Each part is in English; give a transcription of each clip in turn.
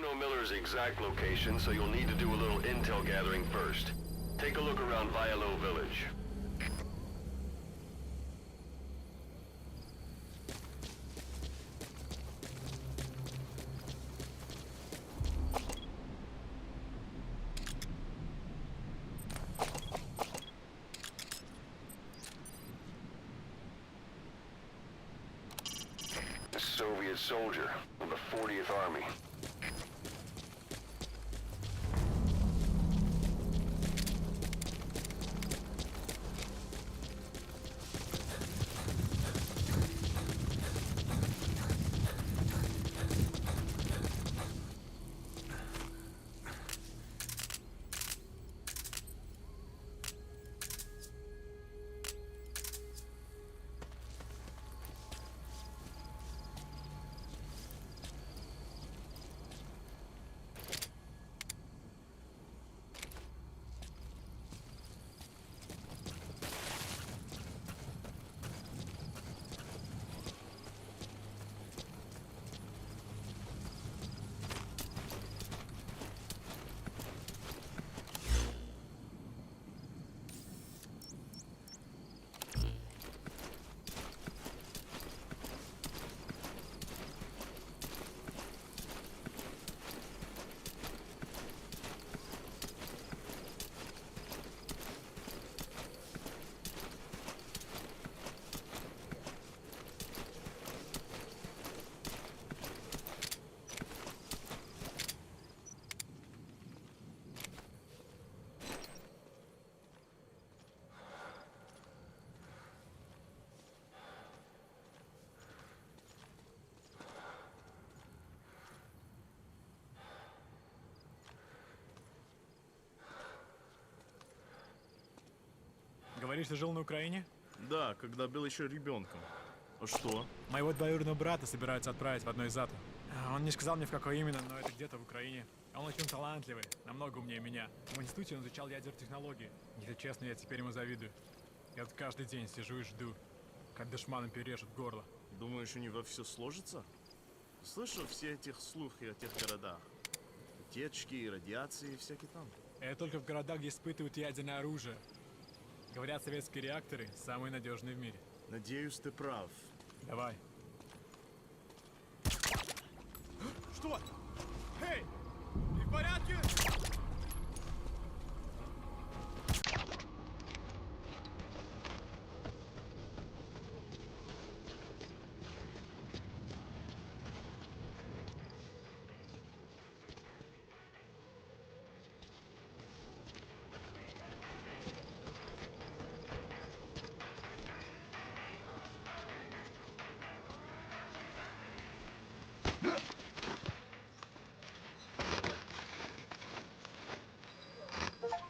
don't know Miller's exact location, so you'll need to do a little intel gathering first. Take a look around Vialo Village. A Soviet soldier of the 40th Army. Говоришь, ты жил на Украине? Да, когда был еще ребенком. А что? Моего двоюродного брата собираются отправить в одно из зато. Он не сказал мне, в какой именно, но это где-то в Украине. Он очень талантливый, намного умнее меня. В институте он изучал ядеротехнологии. Если честно, я теперь ему завидую. Я вот каждый день сижу и жду, как душманам перережут горло. Думаешь, у него все сложится? Слышал все этих слухи о тех городах? Утечки и радиации и всякие там. Это только в городах, где испытывают ядерное оружие. Говорят, советские реакторы самые надежные в мире. Надеюсь, ты прав. Давай. Что? Эй! Ты в порядке?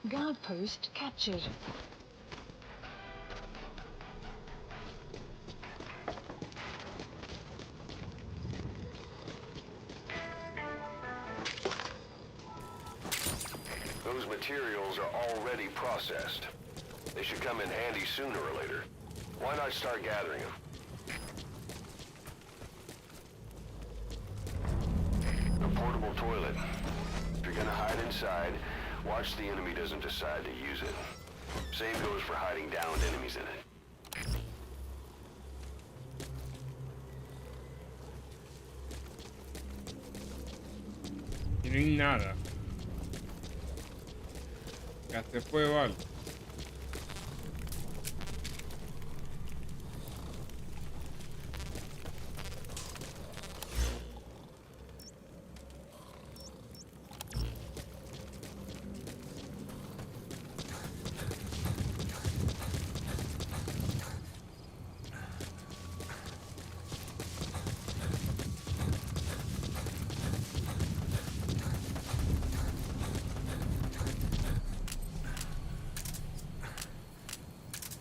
Guard post captured. Those materials are already processed. They should come in handy sooner or later. Why not start gathering them? A portable toilet. If you're gonna hide inside, watch the enemy doesn't decide to use it. Same goes for hiding downed enemies in it. Y no hay nada. Ya se fue, vale.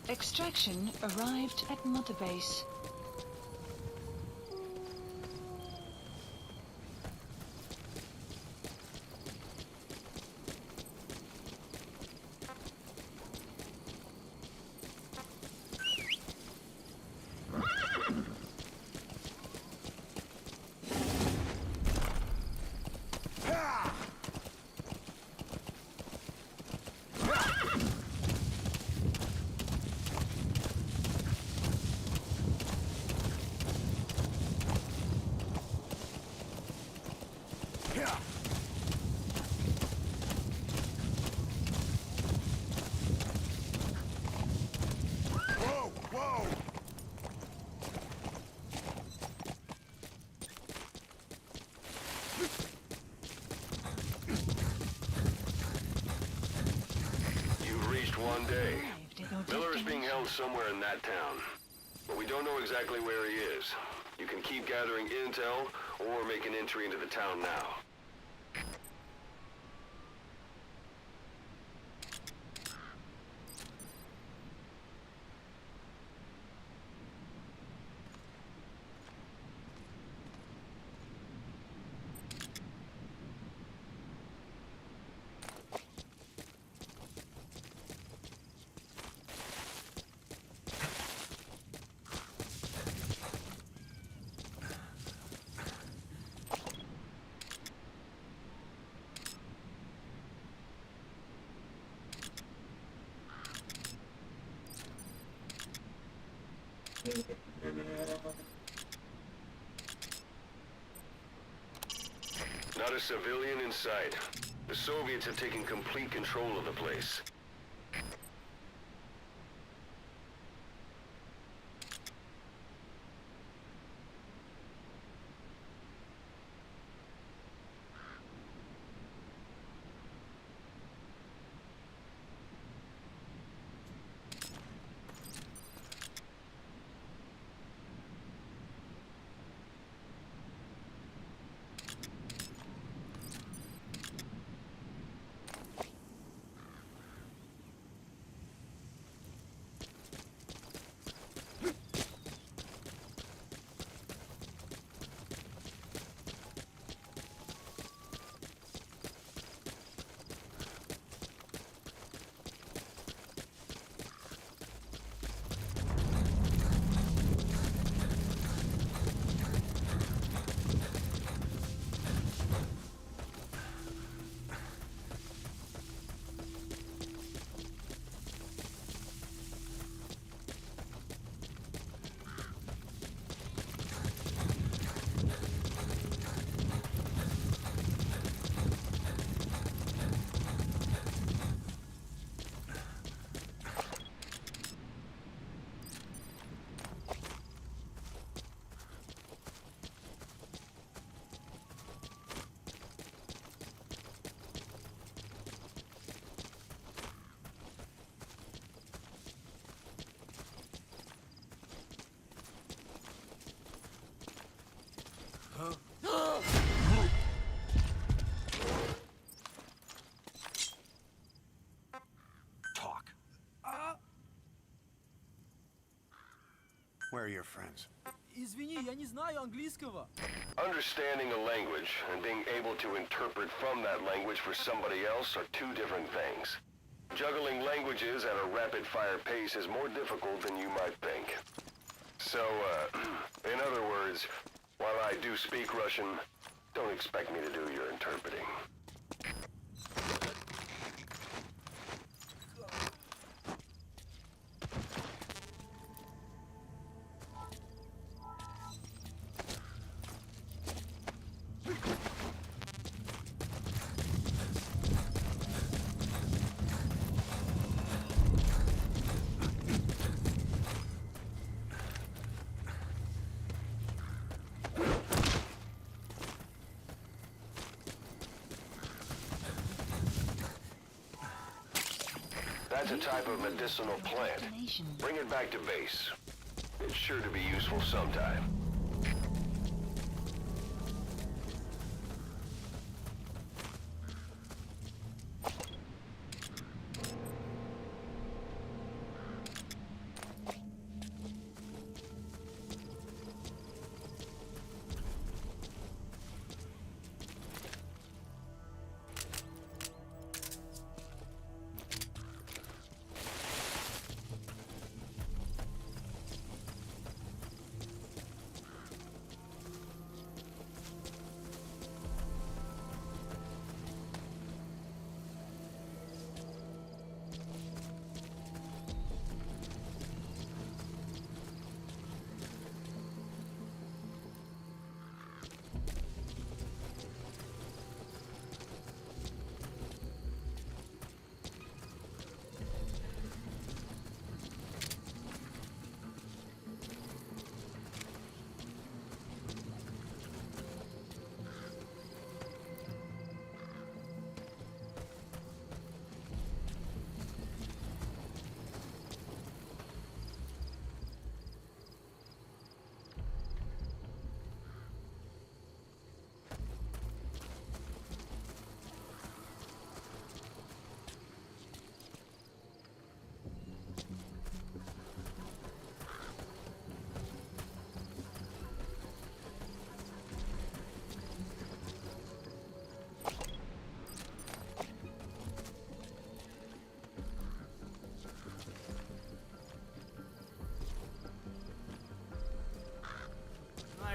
Extraction arrived at Mother Base. Whoa! Whoa! You've reached one day. Arrived at your Miller is being destination. held somewhere in that town, but we don't know exactly where he is. You can keep gathering intel or make an entry into the town now. Not a civilian in sight. The Soviets have taken complete control of the place. Talk. Where are your friends? Извини, я не знаю английского. Understanding a language and being able to interpret from that language for somebody else are two different things. Juggling languages at a rapid-fire pace is more difficult than you might think. So, in other words, while I do speak Russian, don't expect me to do your interpreting. That's a type of medicinal plant. Bring it back to base. It's sure to be useful sometime.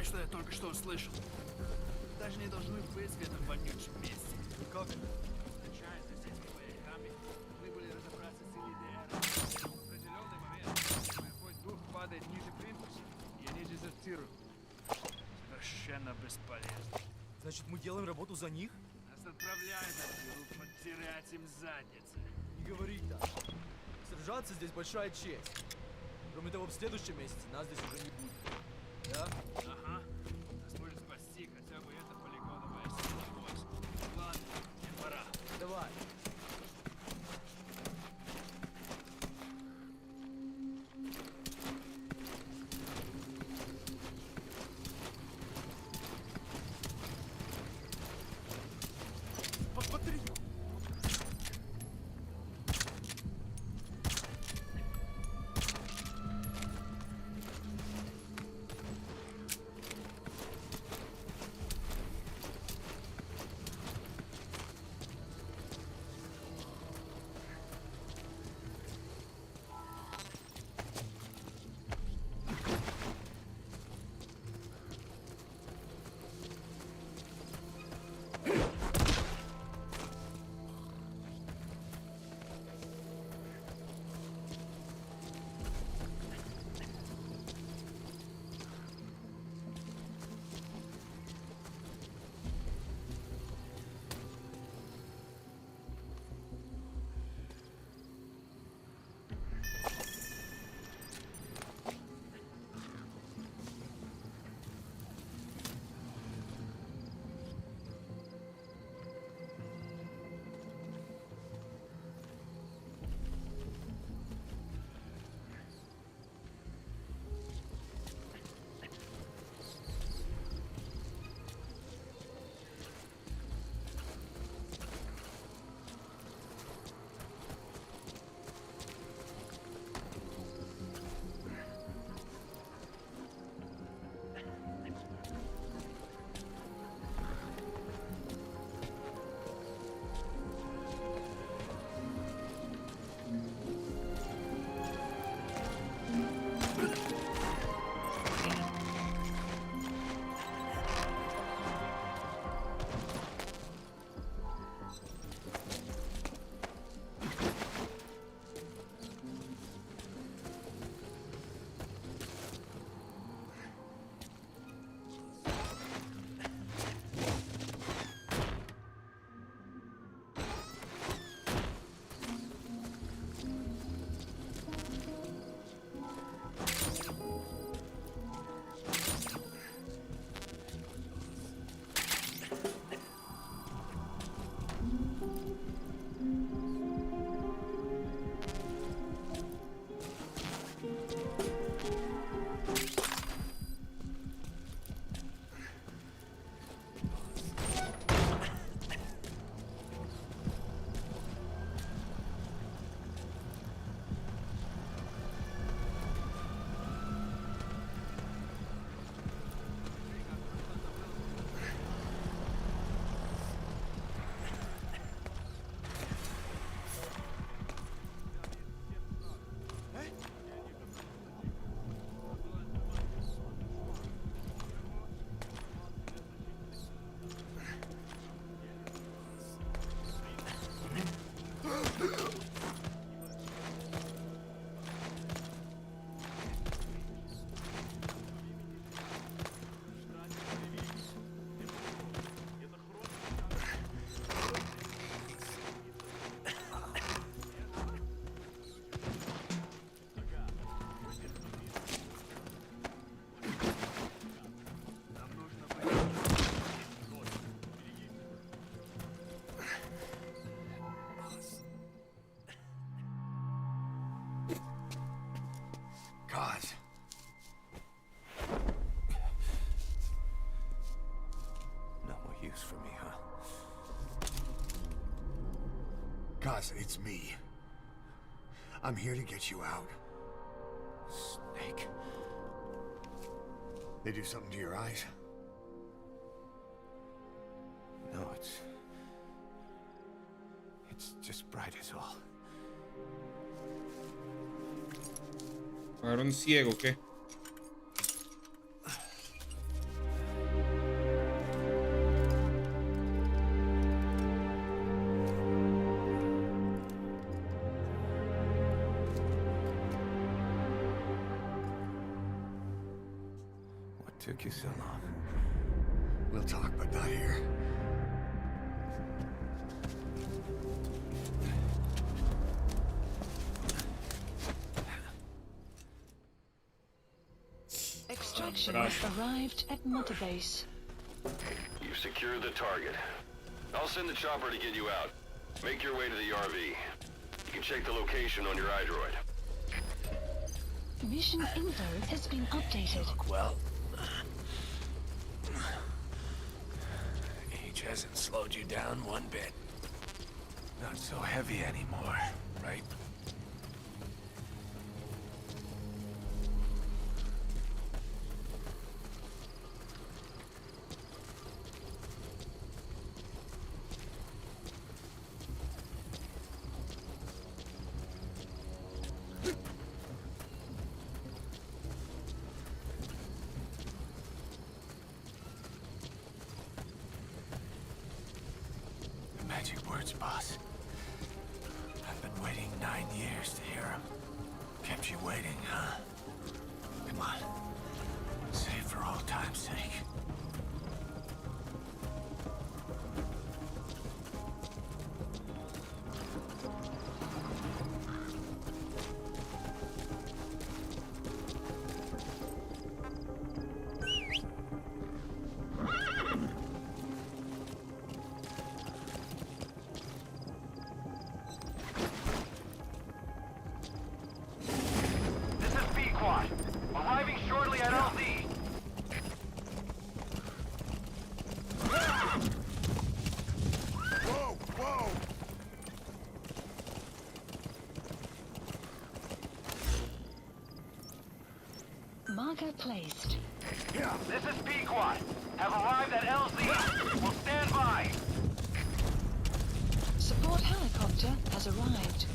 Знаешь, что я только что услышал? Даже не должны быть в этом вонючем месте. Как это? Случайно здесь вояками мы были разобраться с ЛДР. В определенный момент мой дух падает ниже плинтуса, и они дезертируют. Совершенно бесполезно. Значит, мы делаем работу за них? Нас отправляют на дыру подтирать им задницы. Не говори так. Сражаться здесь большая честь. Кроме того, в следующем месяце нас здесь уже не будет. Да? Ага. Нас может спасти хотя бы эта полигоновая сила войск. Ладно, мне пора. Давай. Посмотри! God. No more use for me, huh? Gaza, it's me. I'm here to get you out. Snake. They do something to your eyes? No, it's just bright as all. Varón ciego, ¿qué? took you so long? We'll talk, but not here. Extraction Straszne. arrived at Mother Base. You've secured the target. I'll send the chopper to get you out. Make your way to the RV. You can check the location on your iDroid. Mission info has been updated. Well, age hasn't slowed you down one bit. Not so heavy anymore, right? Magic words, boss. I've been waiting 9 years to hear them. Kept you waiting, huh? Come on. Say it for old time's sake. This is B-Quad. Arriving shortly at LZ. Whoa, whoa! Marker placed. This is B-Quad. Have arrived at LZ. Will stand by. Support helicopter has arrived.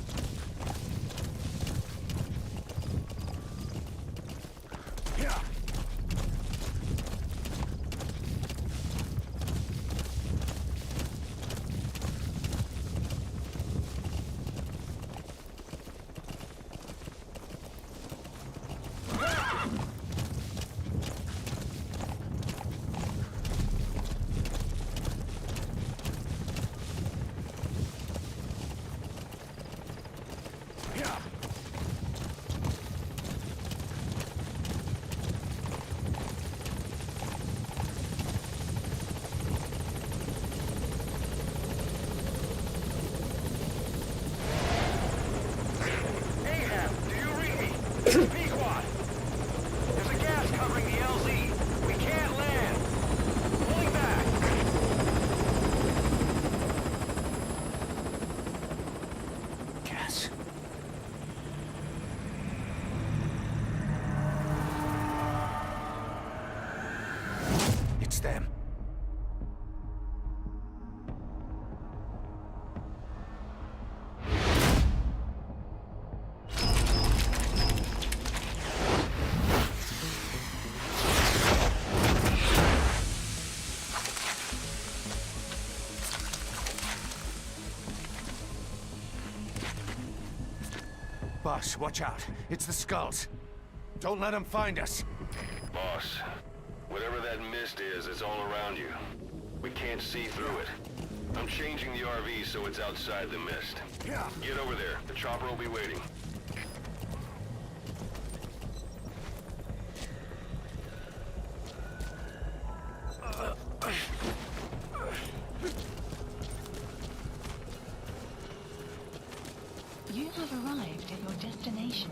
Ahab, do you read me? This is B-Quad. There's a gas covering the LZ. We can't land. Pulling back. Gas. It's them. Boss, watch out. It's the skulls. Don't let them find us. Boss, whatever that mist is, it's all around you. We can't see through it. I'm changing the RV so it's outside the mist. Get over there. The chopper will be waiting. You have arrived at your destination.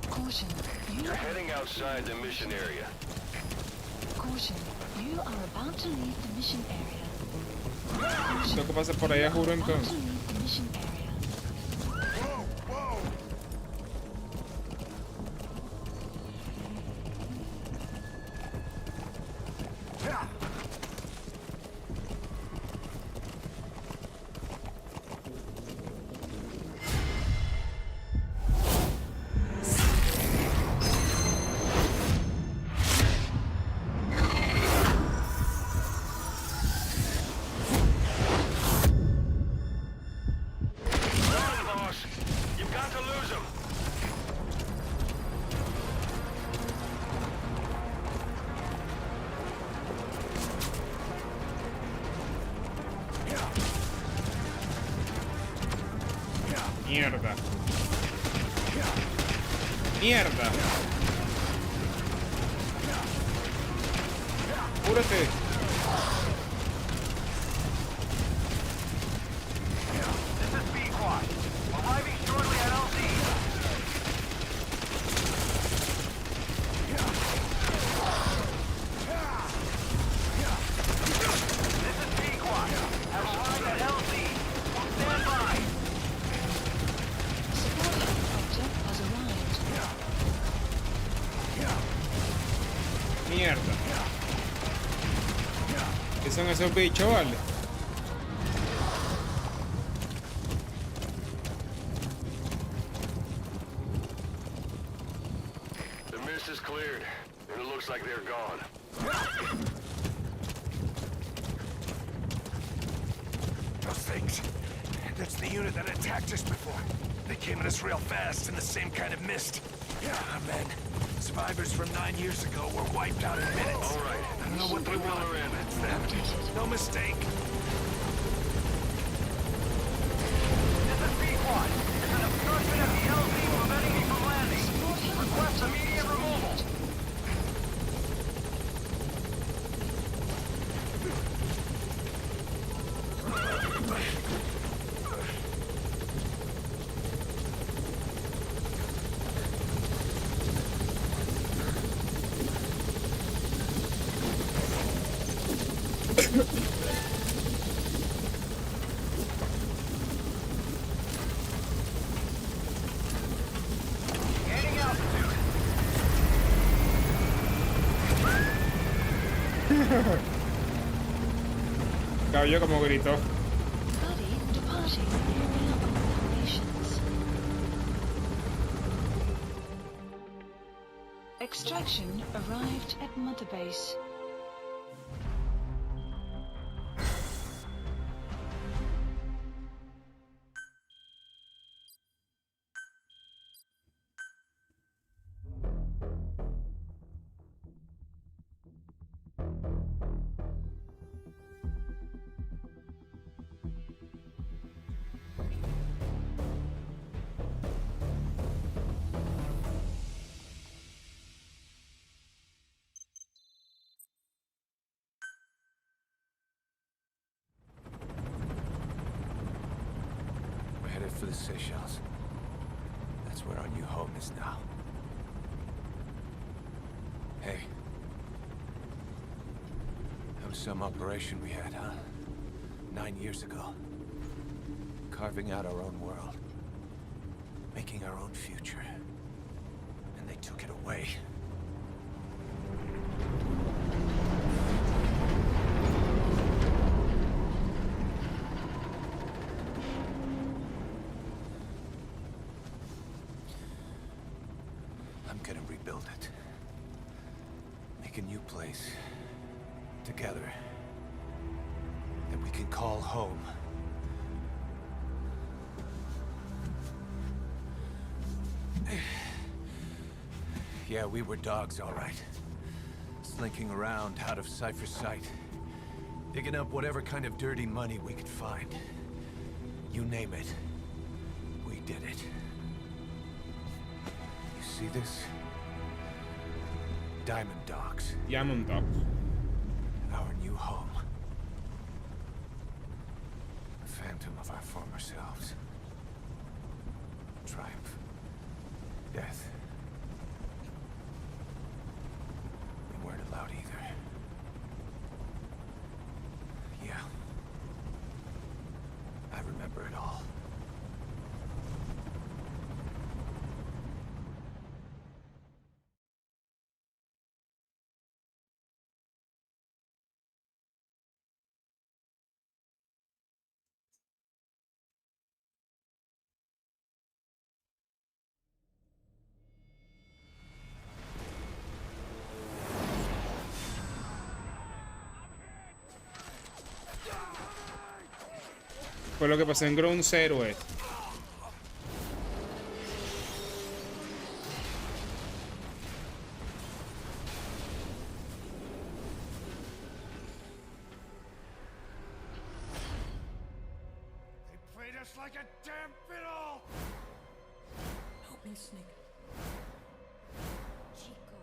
Caution, You're heading outside the mission area. caution. You are about to leave the mission area. Caution, Lo que pasa por allá, juro, about to entonces. leave the mission area. Whoa, whoa! Mierda. Mierda. Apúrate. This is B-Quad. Arriving shortly at LZ. This is B-Quad. Have arrived at LZ. Stand by. Support helicopter has arrived. Mierda. ¿Qué son esos bichos, vale? The mist is cleared, and it looks like they're gone. Those things. That's the unit that attacked us before. They came at us real fast in the same kind of mist. Ah, man. Survivors from 9 years ago were wiped out in minutes. All right. I don't know what they want. It's them. No mistake. This is B-Quad. There's an obstruction at the LZ preventing me from landing. Request immediate removal. Gaining altitude. Caballo como gritó. Buddy departing area of operations. Extraction arrived at Mother Base. We're headed for the Seychelles. That's where our new home is now. Hey. That was some operation we had, huh? 9 years ago. Carving out our own world. Making our own future. And they took it away. I'm gonna rebuild it. Make a new place. Together. That we can call home. Yeah, we were dogs, all right. Slinking around out of Cypher's sight. Digging up whatever kind of dirty money we could find. You name it. We did it. You see this? Diamond Dogs. Diamond Dogs. Our new home. A phantom of our former selves. Triumph. Death. We weren't allowed either. Yeah. I remember it all. Fue lo que pasó en Ground Zero. They played us just like a damn fiddle! Help me, Snake. Chico.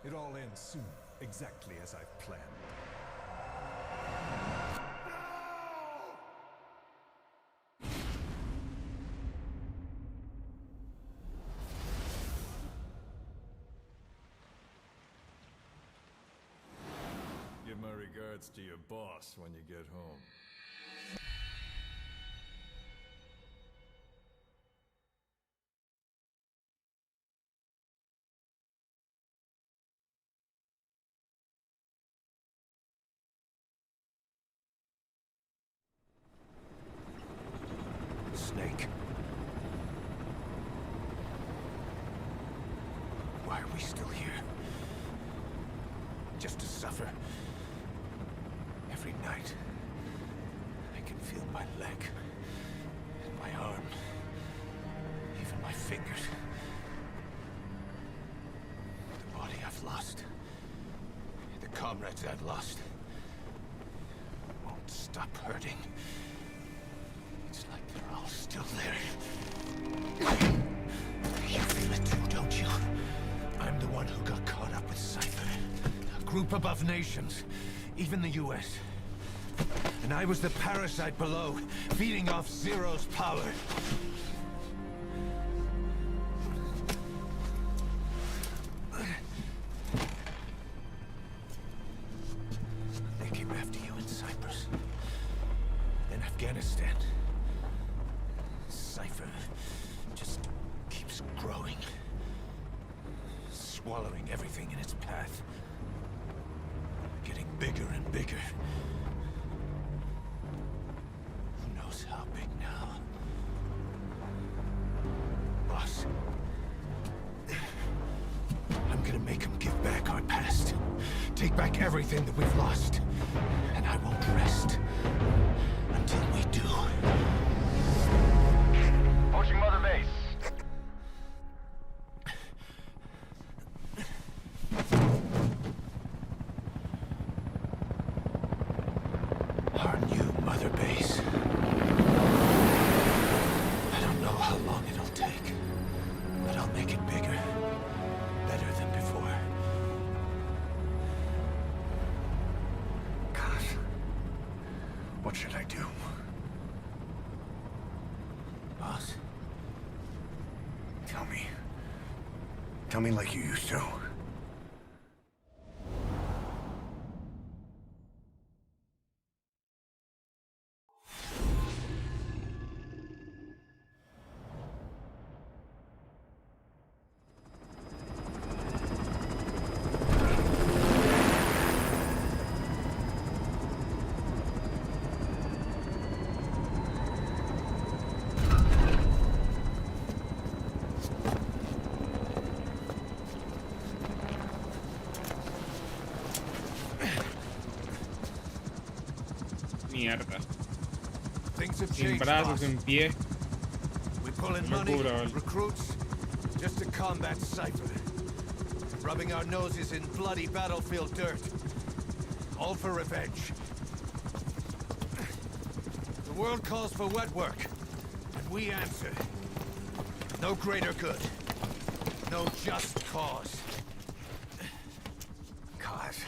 It all ends soon, exactly as I've planned. Give my regards to your boss when you get home. Snake. Why are we still here? Just to suffer? Every night, I can feel my leg, and my arm, even my fingers. The body I've lost, the comrades I've lost, won't stop hurting. It's like they're all still there. You feel it too, don't you? I'm the one who got caught up with Cypher. A group above nations, even the US. And I was the parasite below, feeding off Zero's power. They came after you in Cyprus. Then Afghanistan. Cypher just keeps growing. Swallowing everything in its path. Getting bigger and bigger. Who knows how big now? Boss. I'm gonna make him give back our past. Take back everything that we've lost. And I won't rest until we do. Approaching Mother Base. Our new Mother Base. I don't know how long it'll take, but I'll make it bigger. Better than before. God. What should I do? Boss? Tell me. Tell me like you used to. Mierda. Things have Sin changed, brazos, boss. sin pie. We pull in Me money, curo, vale. recruits, just to combat Cypher. Rubbing our noses in bloody battlefield dirt. All for revenge. The world calls for wet work, and we answer. No greater good. No just cause. Cause.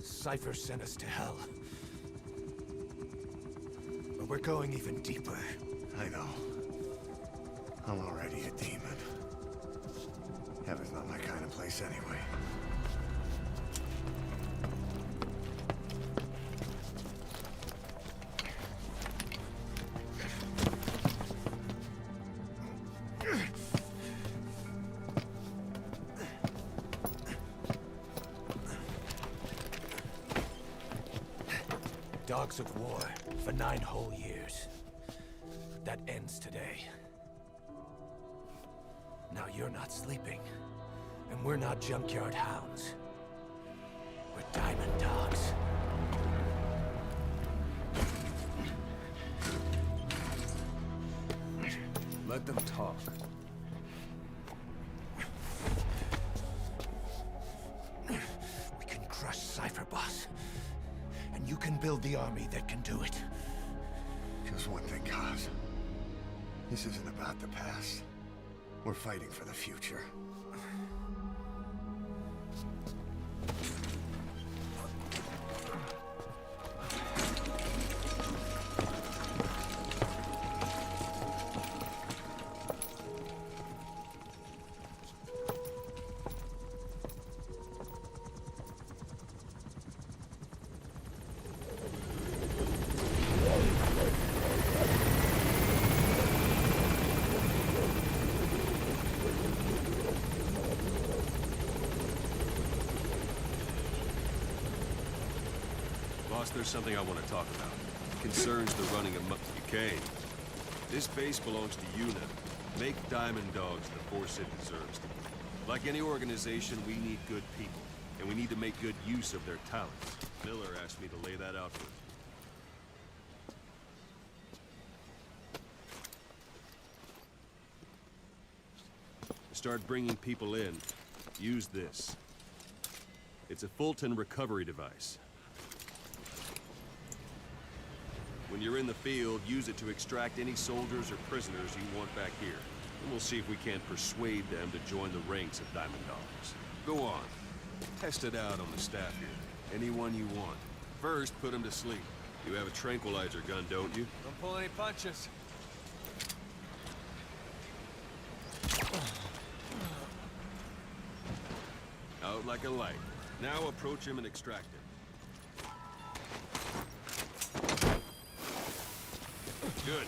Cypher sent us to hell. But we're going even deeper. I know. I'm already a demon. Heaven's not my kind of place anyway. Dogs of war for 9 whole years. That ends today. Now you're not sleeping, and we're not junkyard hounds. We're diamond dogs. Let them talk. We can crush Cypher, boss. And you can build the army that can do it. Just one thing, Kaz. This isn't about the past. We're fighting for the future. Boss, there's something I want to talk about. It concerns the running of Duquesne. This base belongs to you now. Make Diamond Dogs the force it deserves. Like any organization, we need good people, and we need to make good use of their talents. Miller asked me to lay that out for you. Start bringing people in. Use this. It's a Fulton recovery device. When you're in the field, use it to extract any soldiers or prisoners you want back here. And we'll see if we can't persuade them to join the ranks of Diamond Dogs. Go on. Test it out on the staff here. Anyone you want. First, put them to sleep. You have a tranquilizer gun, don't you? Don't pull any punches. Out like a light. Now approach him and extract him. Good.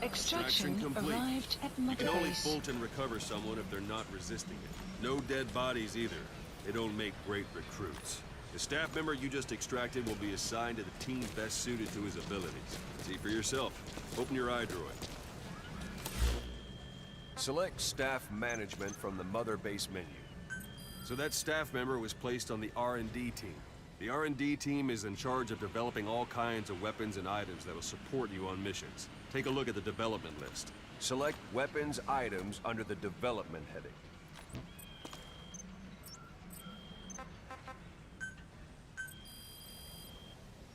Extraction complete. arrived at You Mother can only Base. Fulton recover someone if they're not resisting it. No dead bodies either. They don't make great recruits. The staff member you just extracted will be assigned to the team best suited to his abilities. See for yourself. Open your eye droid. Select staff management from the Mother Base menu. So that staff member was placed on the R&D team. The R&D team is in charge of developing all kinds of weapons and items that will support you on missions. Take a look at the development list. Select weapons items under the development heading.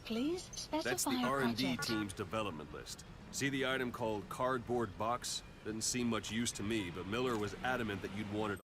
Please specify That's the a R&D project. team's development list. See the item called cardboard box? Didn't seem much use to me, but Miller was adamant that you'd want it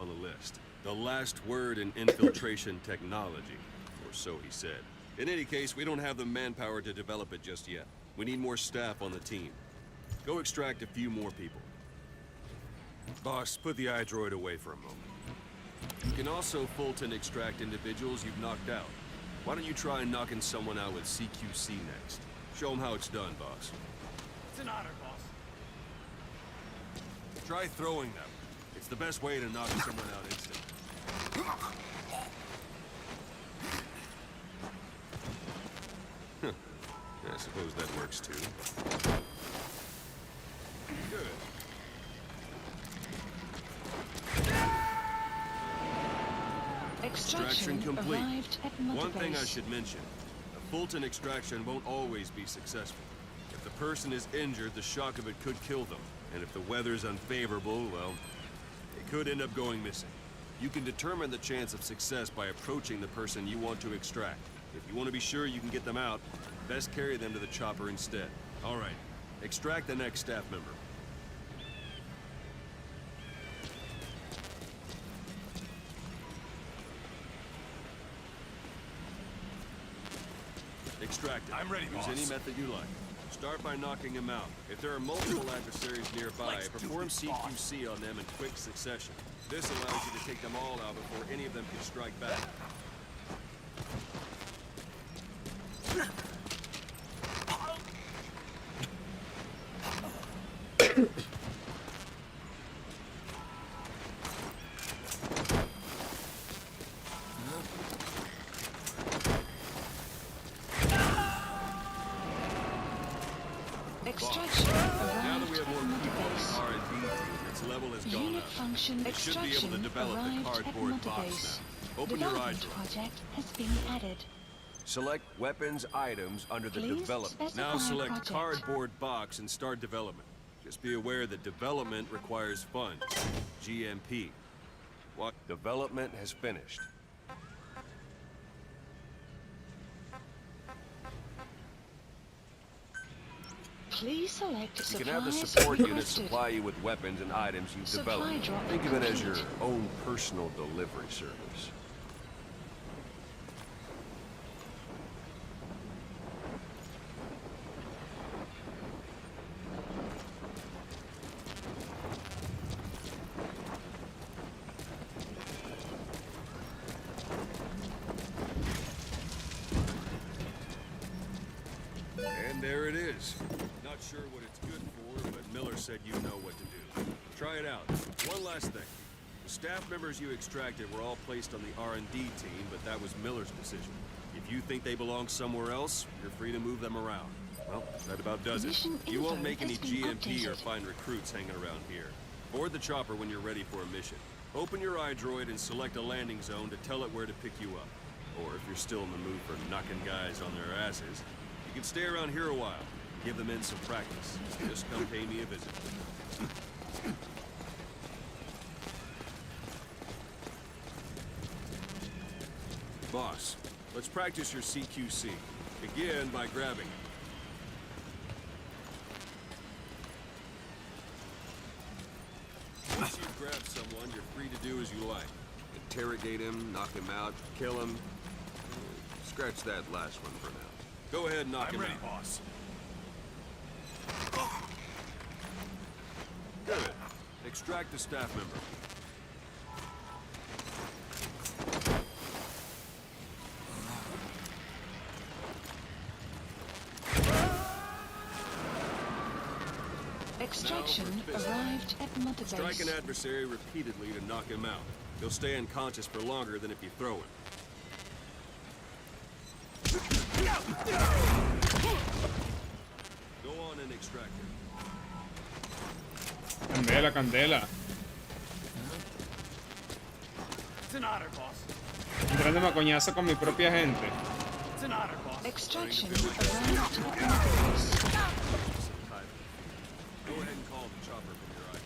on the list. The last word in infiltration technology, or so he said. In any case, we don't have the manpower to develop it just yet. We need more staff on the team. Go extract a few more people. Boss, put the iDroid away for a moment. You can also Fulton extract individuals you've knocked out. Why don't you try knocking someone out with CQC next? Show them how it's done, boss. It's an honor, boss. Try throwing them. It's the best way to knock someone out instantly. I suppose that works too. Good. Extraction complete. arrived at Mother One thing I Base. should mention. A Fulton extraction won't always be successful. If the person is injured, the shock of it could kill them. And if the weather's unfavorable, well, it could end up going missing. You can determine the chance of success by approaching the person you want to extract. If you want to be sure you can get them out, best carry them to the chopper instead. All right, extract the next staff member. Extract it. I'm ready, Use boss. any method you like. Start by knocking him out. If there are multiple adversaries nearby, Let's do perform this, CQC on them in quick succession. This allows you to take them all out before any of them can strike back. Extraction Now that we arrived have more at people Mother in Base. the R&D team, its level has gone Unit up. function You should be able to extraction develop the arrived at cardboard Mother box Base. now. Open your Development eyes. project has been added. Select weapons items under the Please development. Now specify select project. cardboard box and start development. Just be aware that development requires funds. GMP. What? Development has finished. Please select You supplies can have the support unit requested. supply you with weapons and items you've Supply developed. drop Think of it as your complete. own personal delivery service. And there it is. Not sure what it's good for, but Miller said you know what to do. Try it out. One last thing. The staff members you extracted were all placed on the R&D team, but that was Miller's decision. If you think they belong somewhere else, you're free to move them around. Well, that about does it. Mission You won't info make any has been GMP or updated. find recruits hanging around here. Board the chopper when you're ready for a mission. Open your iDroid and select a landing zone to tell it where to pick you up. Or if you're still in the mood for knocking guys on their asses, you can stay around here a while. Give the men some practice. Just come pay me a visit. Boss, let's practice your CQC. Begin by grabbing it. Once you've grabbed someone, you're free to do as you like. Interrogate him, knock him out, kill him. Scratch that last one for now. Go ahead and knock I'm him ready, out. boss. Good. Extract the staff member. Extraction Now for fist. arrived at Mother Strike Base. an adversary repeatedly to knock him out. He'll stay unconscious for longer than if you throw him. Go on and extract him. Candela, candela. It's an honor, boss. Entrándome a coñazo con mi propia gente. It's an honor, boss. Extraction arrived at Mother Base. Go ahead and call the chopper from your eye.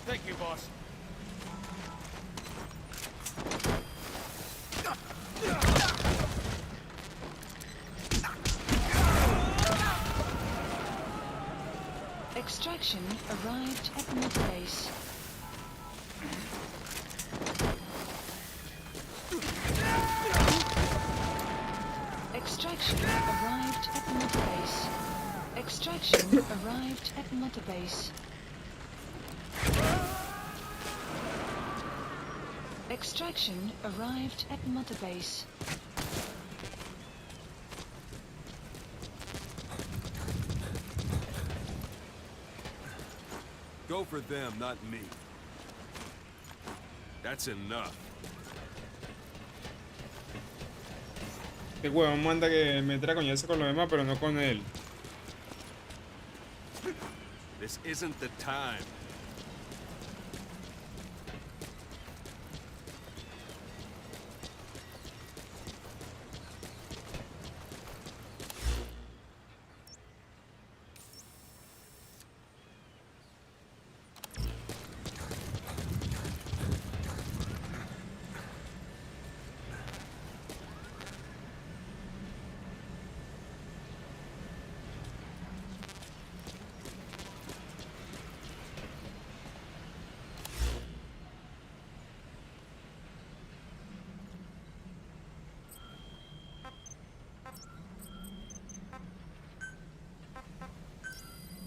Thank you, boss. Extraction arrived at mother base. Extraction arrived at mother base. Extraction arrived at mother base. Extraction arrived at mother base. Go for them, not me. That's enough. Este huevón manda que me tra coñazo con los demás, pero no con él. This isn't the time.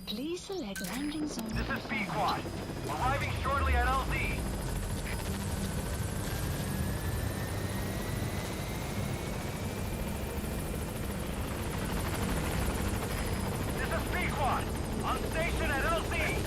Please select landing zone. This is B-Quad. Arriving shortly at LZ. This is B-Quad. On station at LZ.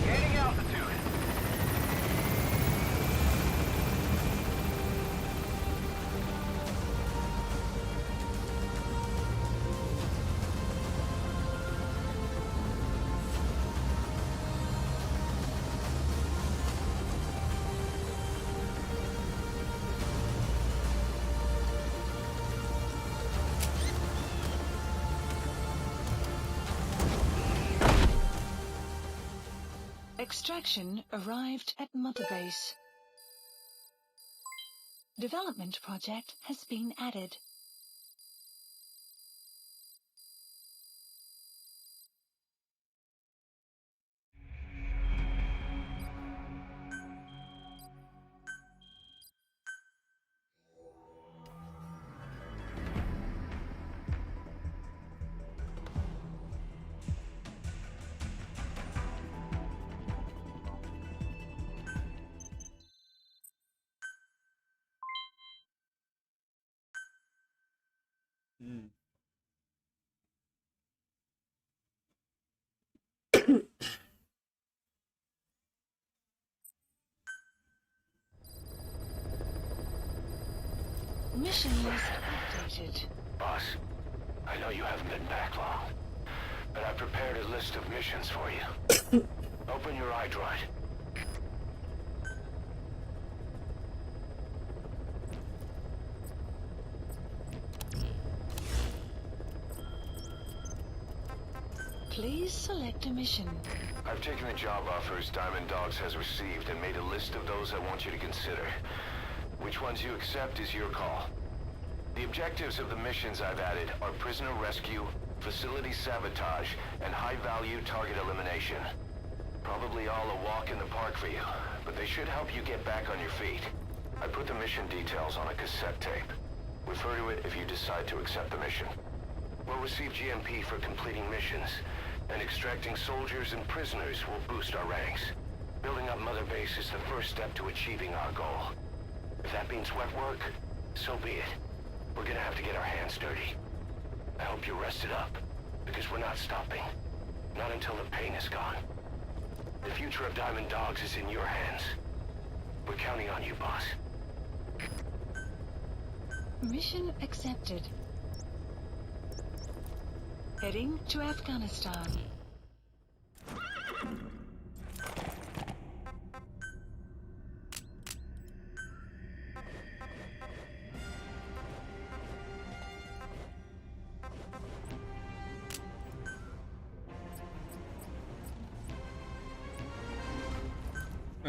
Gaining altitude. Extraction arrived at mother base. Development project has been added. Mission list updated. Boss, I know you haven't been back long, but I prepared a list of missions for you. Open your iDroid. Please select a mission. I've taken the job offers Diamond Dogs has received and made a list of those I want you to consider. Which ones you accept is your call. The objectives of the missions I've added are prisoner rescue, facility sabotage, and high-value target elimination. Probably all a walk in the park for you, but they should help you get back on your feet. I put the mission details on a cassette tape. Refer to it if you decide to accept the mission. We'll receive GMP for completing missions, and extracting soldiers and prisoners will boost our ranks. Building up Mother Base is the first step to achieving our goal. If that means wet work, so be it. We're gonna have to get our hands dirty. I hope you're rested up, because we're not stopping. Not until the pain is gone. The future of Diamond Dogs is in your hands. We're counting on you, boss. Mission accepted. Heading to Afghanistan.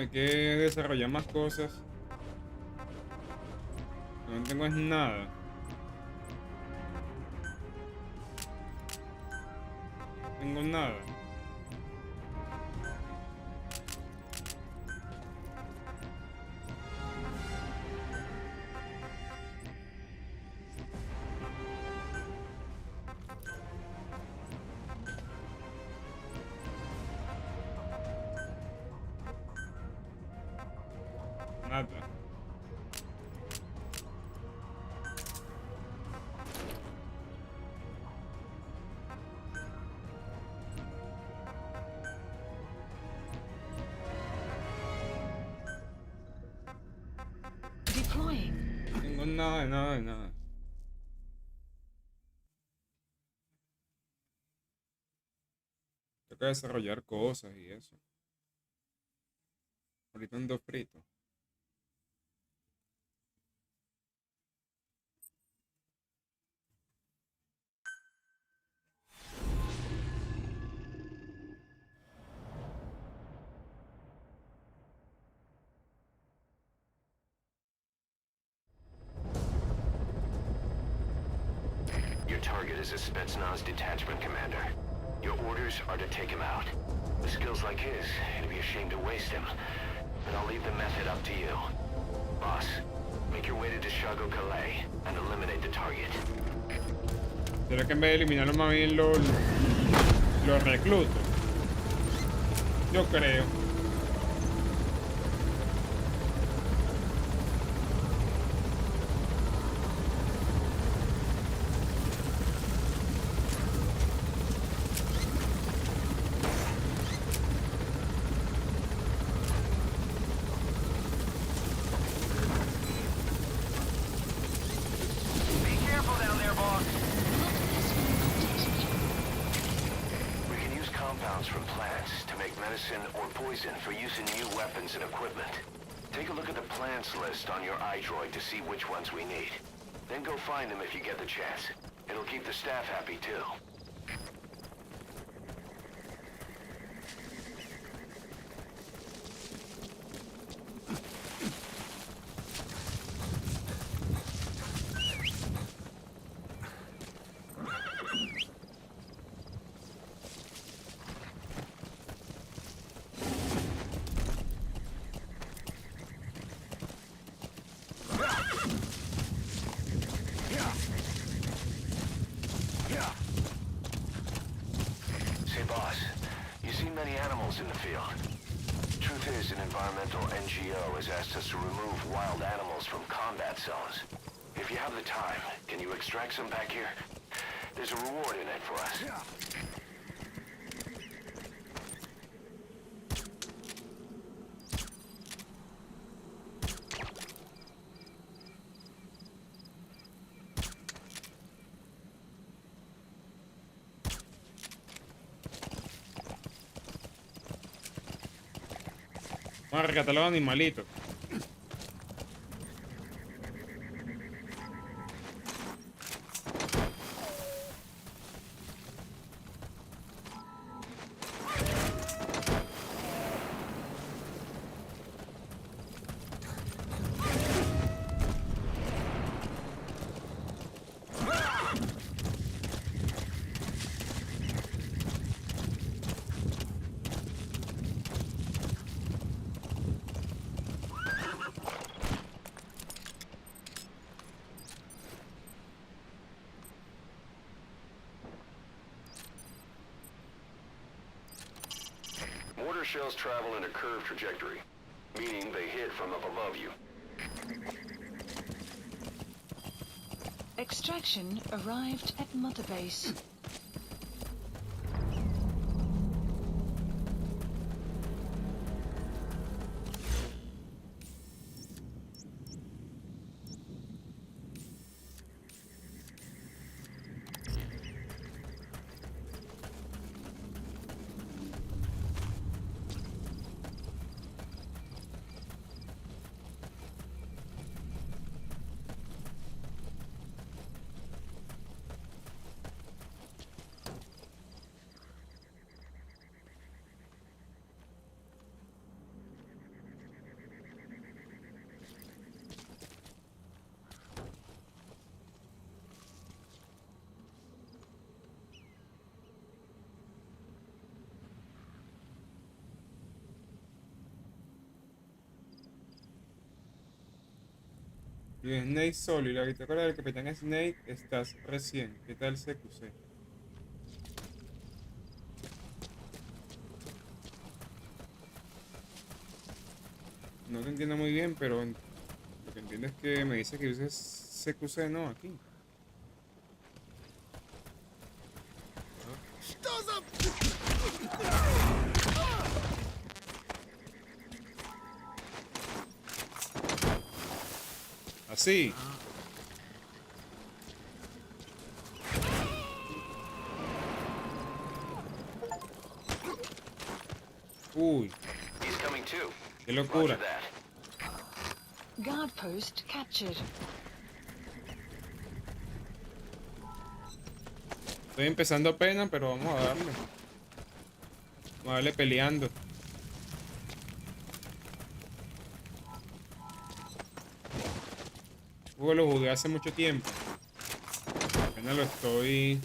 Hay que desarrollar más cosas. No tengo es nada. No tengo nada. Nada. Deploying. No tengo nada de nada de nada. Tengo que desarrollar cosas y eso. Ahorita ando frito. Your target is a Spetsnaz detachment commander. Your orders are to take him out. With skills like his, it'd be a shame to waste him. But I'll leave the method up to you. Boss, make your way to Deshago Calais and eliminate the target. ¿Será que en vez de eliminarlo más bien lo recluto? Yo creo. Be careful down there, boss. We can use compounds from plants to make medicine or poison for use in new weapons and equipment. Take a look at the plants list on your iDroid to see which ones we need. Then go find them if you get the chance. It'll keep the staff happy too. Say, boss, you see many animals in the field. Truth is, an environmental NGO has asked us to remove wild animals from combat zones. If you have the time, can you extract some back here? There's a reward in it for us. Vamos a rescatar a los animalitos. Mortar shells travel in a curved trajectory, meaning they hit from up above you. Extraction arrived at Mother Base. Y Snake solo y la bitácora del capitán Snake estás recién. ¿Qué tal CQC? No te entiendo muy bien, pero lo que entiendo es que me dice que uses CQC, no, aquí. Así. Uy, He's coming too. qué locura. Roger that. Guard post captured. Estoy empezando apenas, pero vamos a darle. Vamos a darle peleando. Juego lo jugué hace mucho tiempo. Apenas lo estoy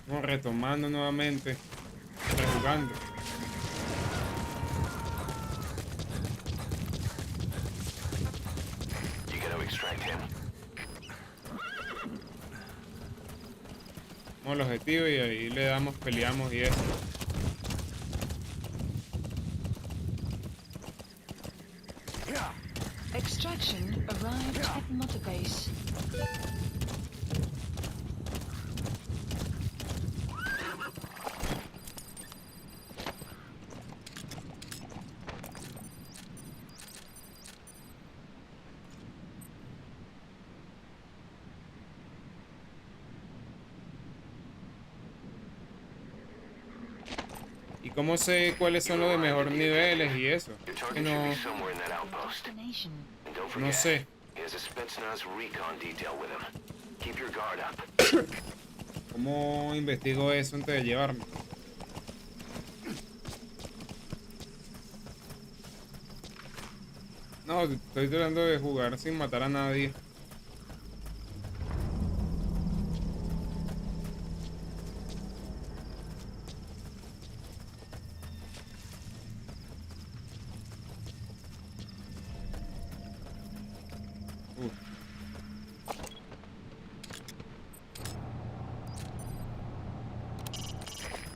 como retomando nuevamente. Rejugando. You gotta extract him. Vamos al objetivo y ahí le damos, peleamos y eso. Extraction arrived at Mother Base. ¿Y cómo sé cuáles son los de mejor niveles y eso? Your Que target no, should be somewhere in that outpost. Destination. And don't no forget, sé. he has a Spetsnaz recon detail with him. Keep your guard up. ¿Cómo investigo eso antes de llevarme? No, estoy tratando de jugar sin matar a nadie.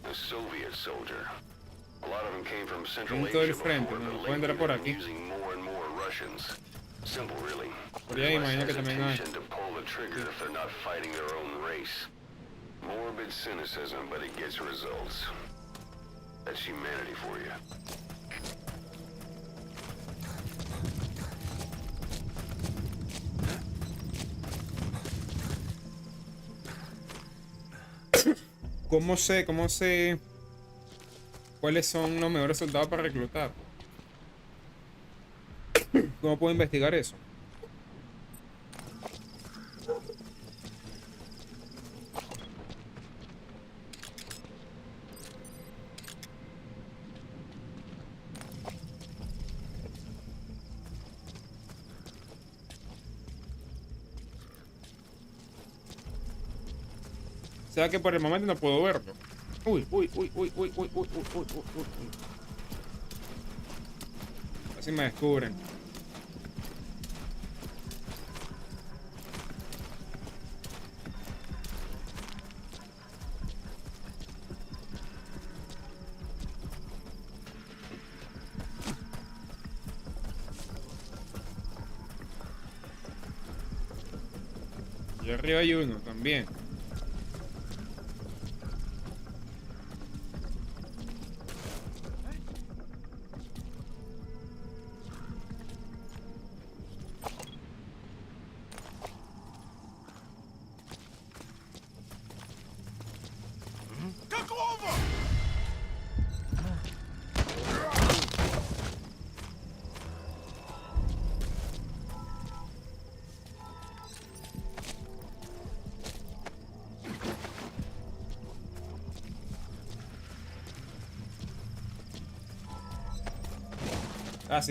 A Soviet soldier. A lot of them came from Central En todo el Asia frente, before, ¿no? but Puedo lately entrar por they've aquí. been using more and more Russians. Simple, really. Por ahí Less imagino que también hay. hesitation to pull the trigger if they're not fighting their own race. Morbid cynicism, but it gets results. That's humanity for you. ¿Cómo sé cuáles son los mejores soldados para reclutar? ¿Cómo puedo investigar eso? O sea que por el momento no puedo verlo. Uy. Así me descubren. Y arriba hay uno también.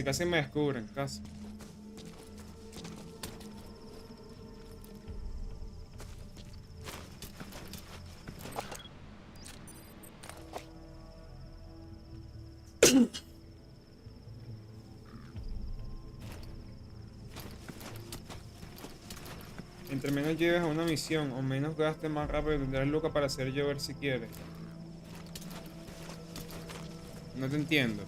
Casi me descubren, casi. Entre menos lleves a una misión o menos gastes, más rápido tendrás Luca para hacer llover si quieres. No te entiendo.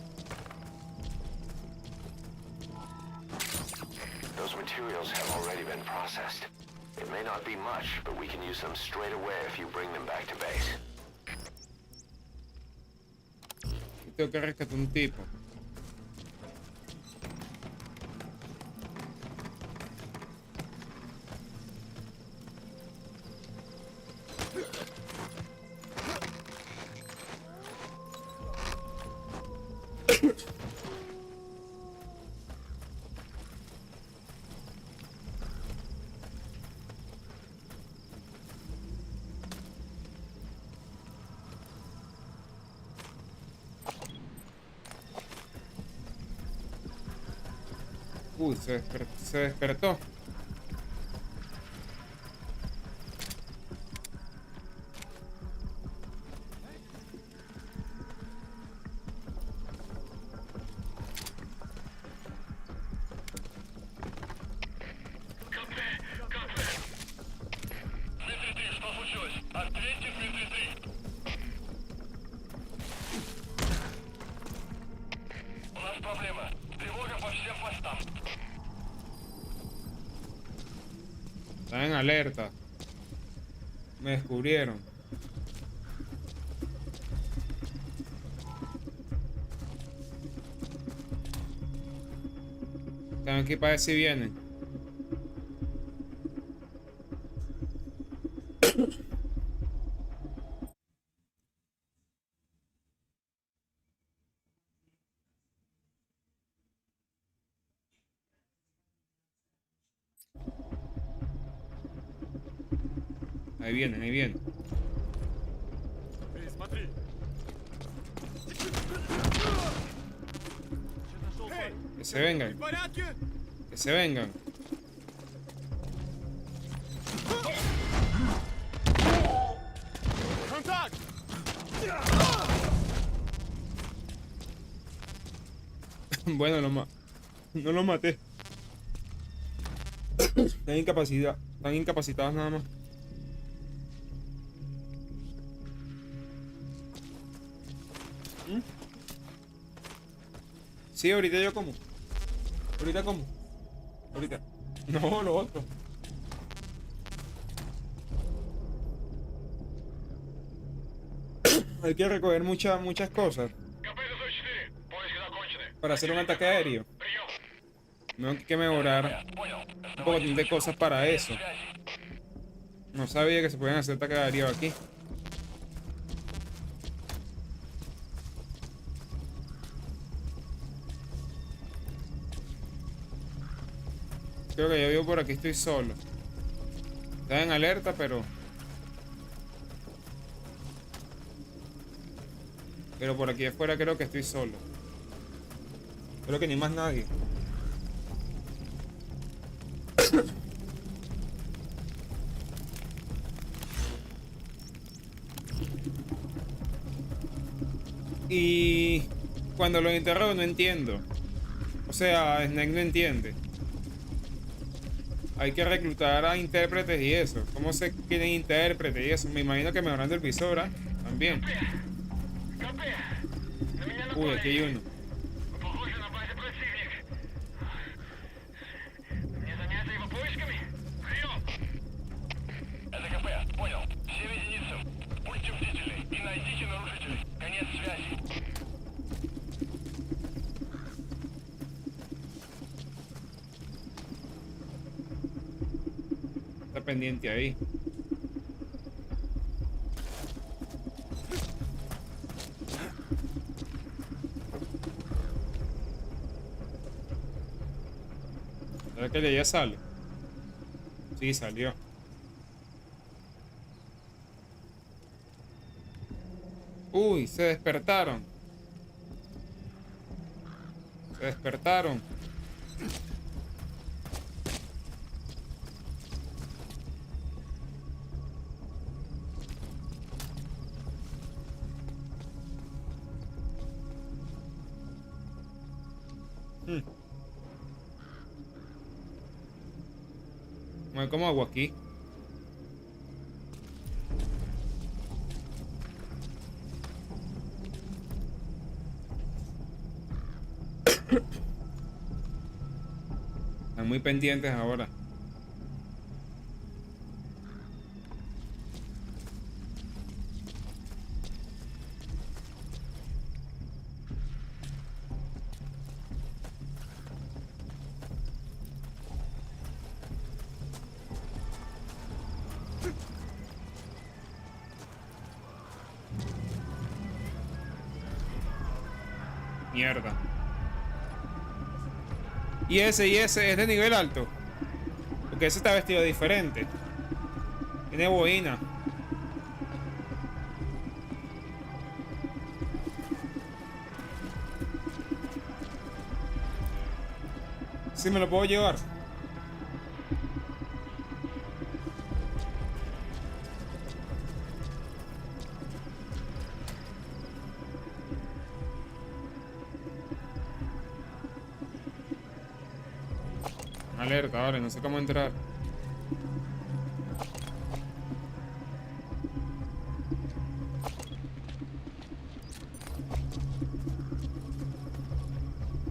Those materials have already been processed. It may not be much, but we can use them straight away if you bring them back to base. Tengo que rescatar un tipo. Uy, se despertó. Están en alerta. Me descubrieron. Están aquí para ver si vienen. Ahí vienen, ahí vienen. Que se vengan. Que se vengan. Bueno, no lo maté. Están incapacitados nada más. Sí, ahorita yo como. Ahorita como. Ahorita. No, lo otro. Hay que recoger muchas cosas para hacer un ataque aéreo. Tengo que mejorar un poco de cosas para eso. No sabía que se podían hacer ataques aéreos aquí. Creo que yo vivo por aquí, estoy solo. Está en alerta, pero por aquí afuera creo que estoy solo. Creo que ni más nadie. Y cuando lo interrogo no entiendo. O sea, Snake no entiende. Hay que reclutar a intérpretes y eso. ¿Cómo se quieren intérpretes y eso? Me imagino que mejorando el visor, ¿eh? También. Uy, aquí hay uno. Está pendiente ahí. ¿Será que de ya sale? Sí, salió. Uy, se despertaron. Se despertaron. Bueno, ¿cómo hago aquí? muy pendientes ahora. Mierda. Y ese es de nivel alto. Porque ese está vestido diferente. Tiene boina. Sí, me lo puedo llevar. Alerta, vale, no sé cómo entrar.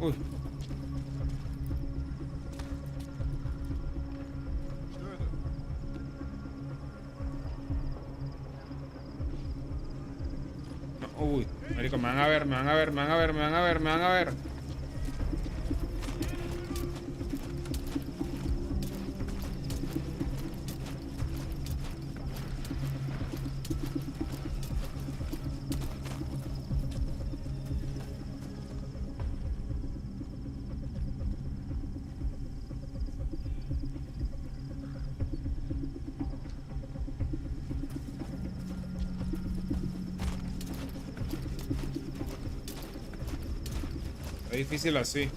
Uy. No, uy, marico, me van a ver, me van a ver, me van a ver, me van a ver, me van a ver. Está difícil así.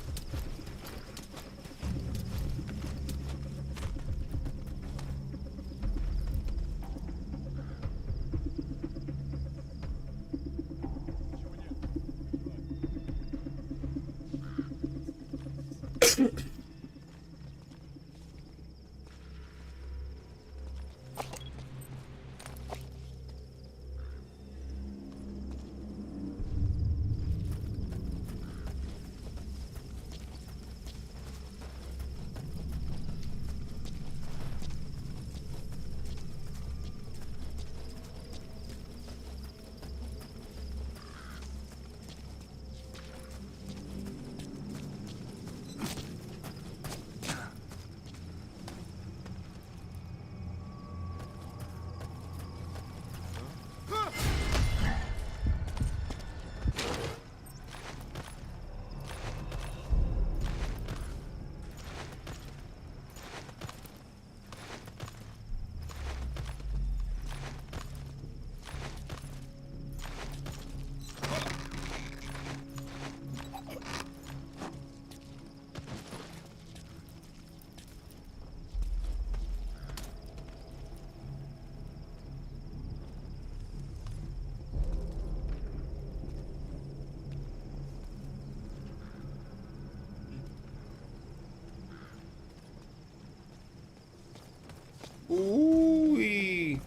Uy.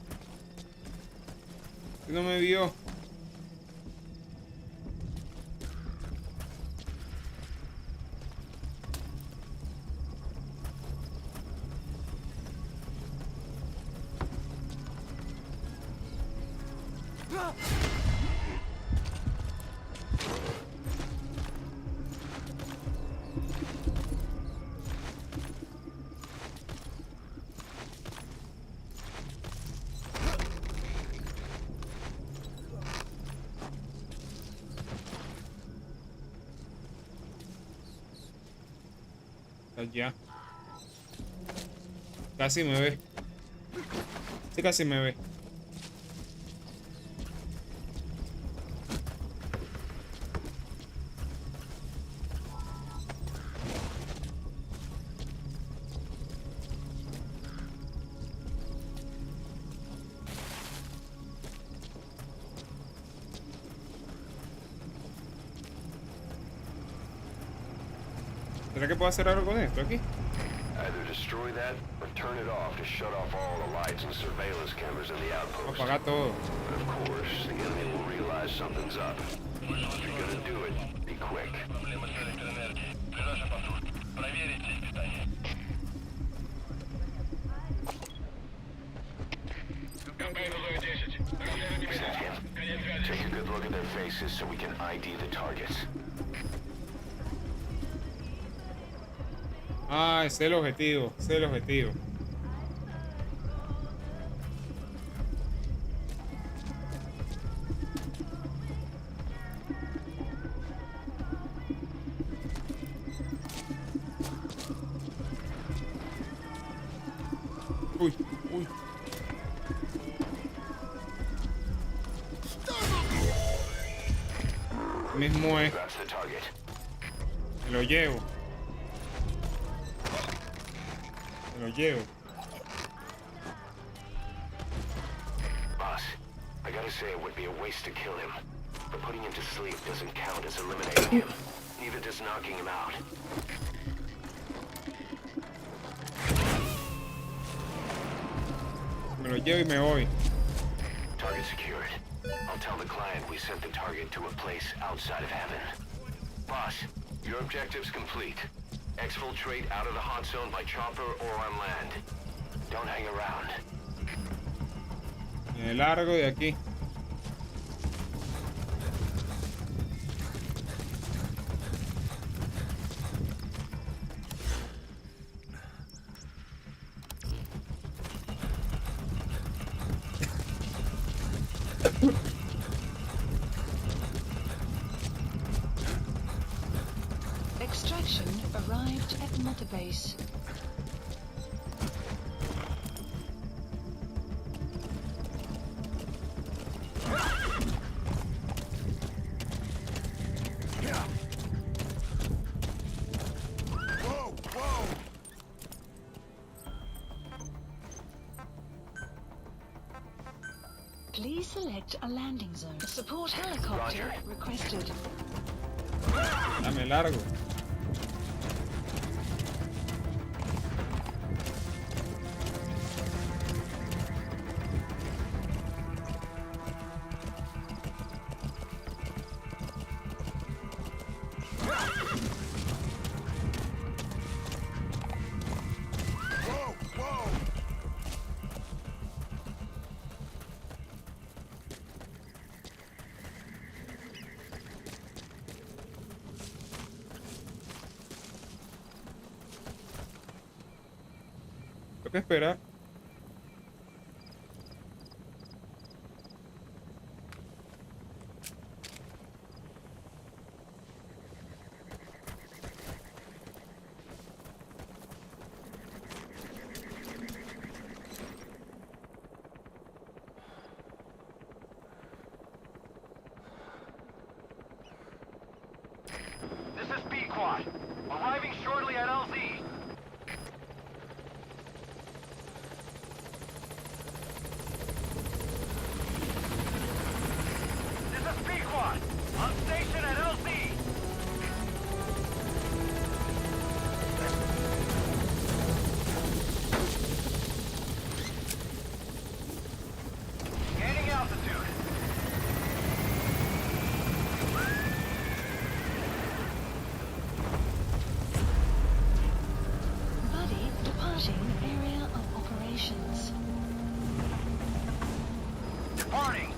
No me vio. Ya. Casi me ve. Sí, casi me ve. ¿Será que puedo hacer algo con esto aquí? Either destroy that or turn it off to shut off all the lights and surveillance cameras in the outpost. Apagar todo. But of course, the enemy will realize something's up. If you're gonna do it, be quick. Is that him? Take a good look at their faces so we can ID the targets. Ah, ese es el objetivo, ese es el objetivo. Uy, uy. Mismo es. That's the target. Me lo llevo. Me lo llevo. Boss, I gotta say it would be a waste to kill him. But putting him to sleep doesn't count as eliminating him. Neither does knocking him out. Me lo llevo y me voy. Target secured. I'll tell the client we sent the target to a place outside of heaven. Boss, your objective's complete. Exfiltrate out of the hot zone by chopper or on land. Don't hang around. Me largo de aquí. Extraction arrived at Mother Base. Please select a landing zone. A support helicopter Roger. requested. Dame largo. Tengo que esperar. This is B-Quad. Arriving shortly at LZ. This is B-Quad. On station at LZ. Gaining altitude. Buddy departing area of operations. Departing.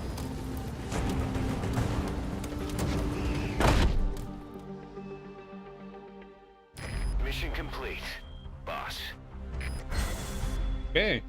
Mission complete, boss. Ve.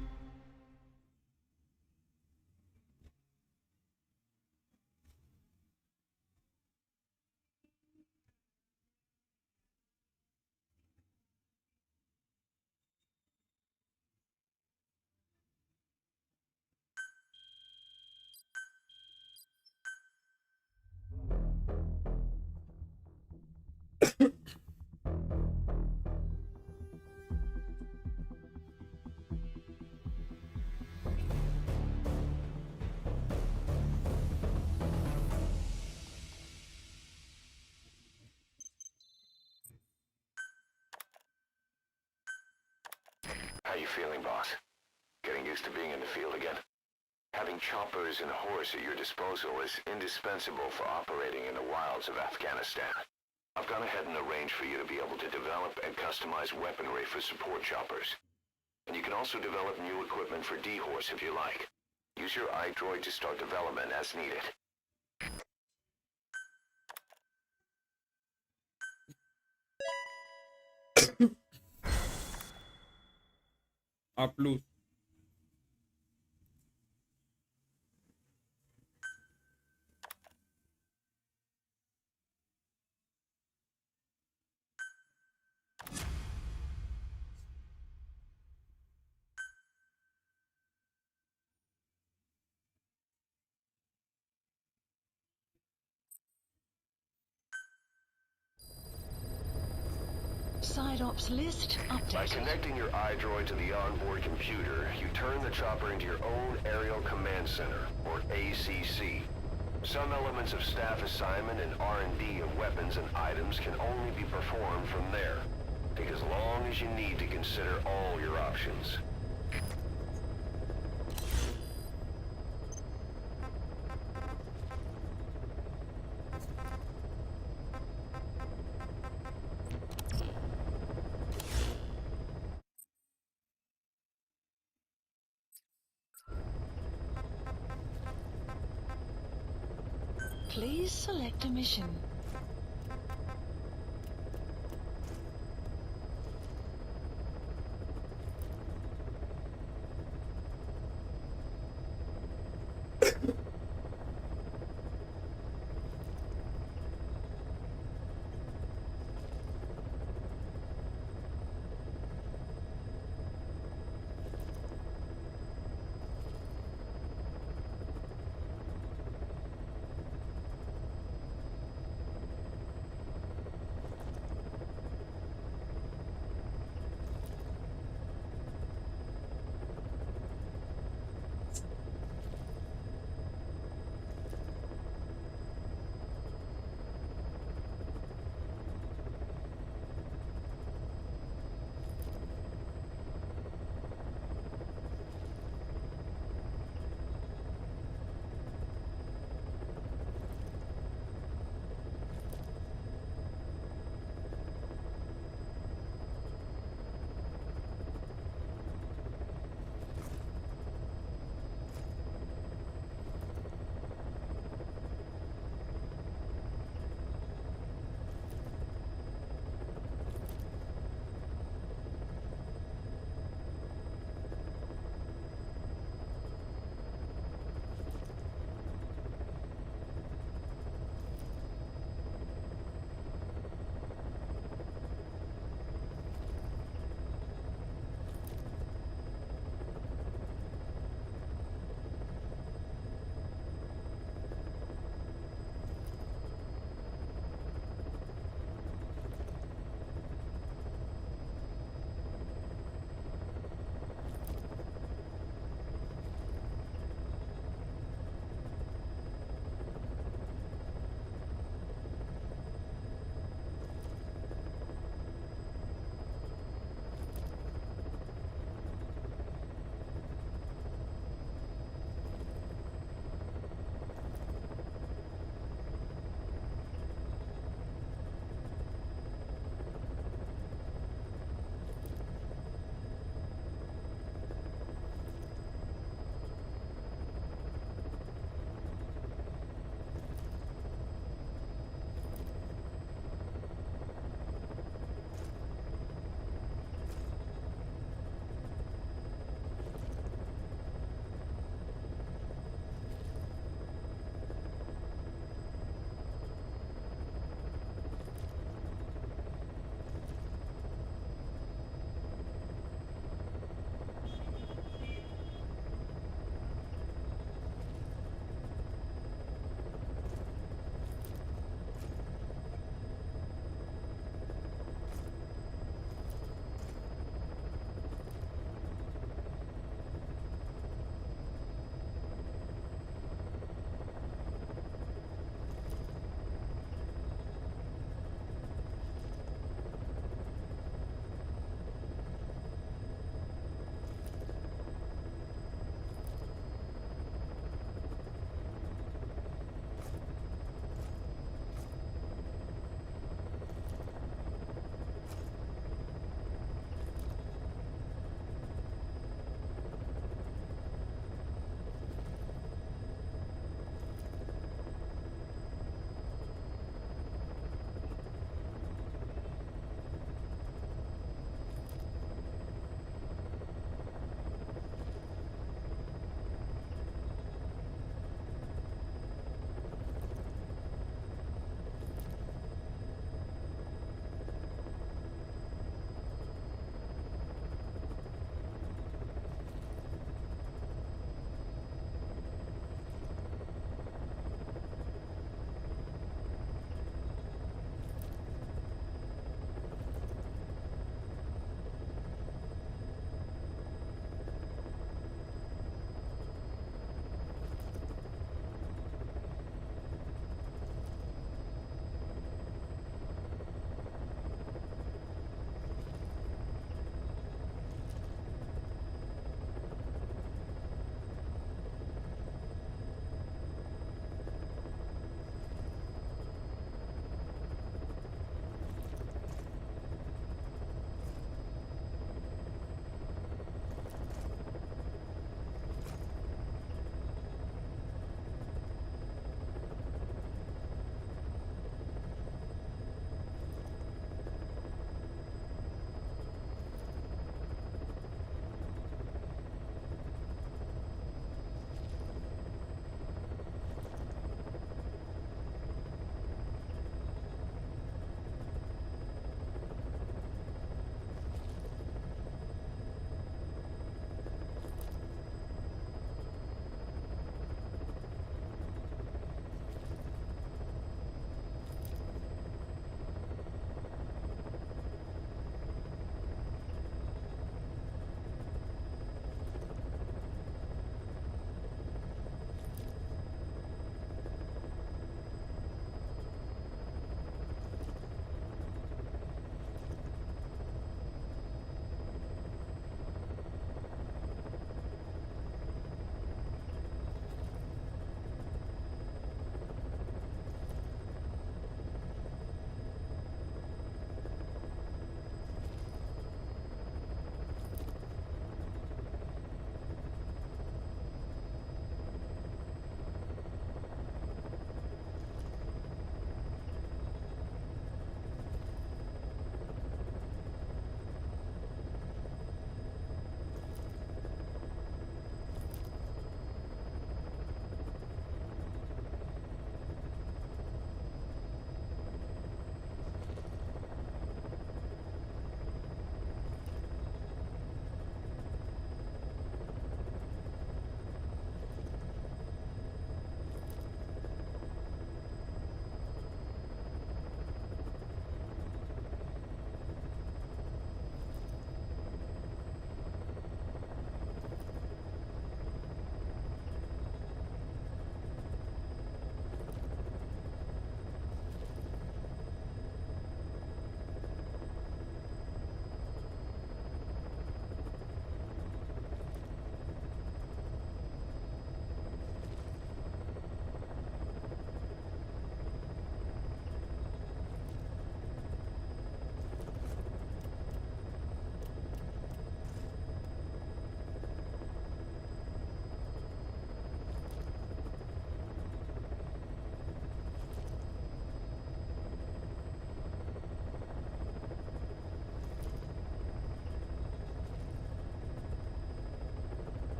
How you feeling, boss? Getting used to being in the field again? Having choppers and a horse at your disposal is indispensable for operating in the wilds of Afghanistan. I've gone ahead and arranged for you to be able to develop and customize weaponry for support choppers. And you can also develop new equipment for D-Horse if you like. Use your iDroid to start development as needed. A plus. Side ops list By updated. connecting your iDroid to the onboard computer, you turn the chopper into your own Aerial Command Center, or ACC. Some elements of staff assignment and R&D of weapons and items can only be performed from there. Take as long as you need to consider all your options. Please select a mission.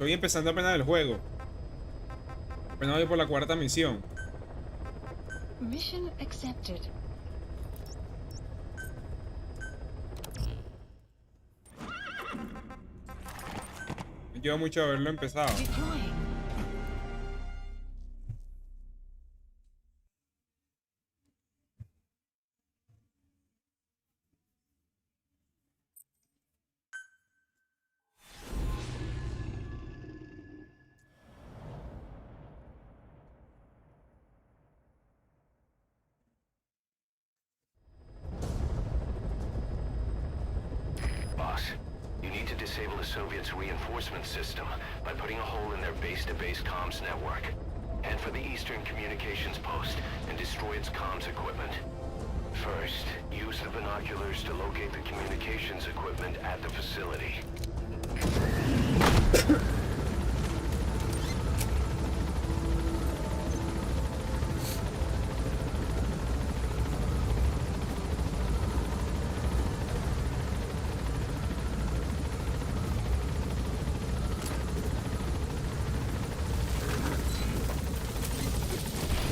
Estoy empezando apenas el juego. Apenas voy por la cuarta misión. Mission accepted. Me lleva mucho haberlo empezado. Deploying. Boss, you need to disable the Soviets' reinforcement system by putting a hole in their base-to-base comms network. Head for the Eastern Communications Post and destroy its comms equipment. First, use the binoculars to locate the communications equipment at the facility.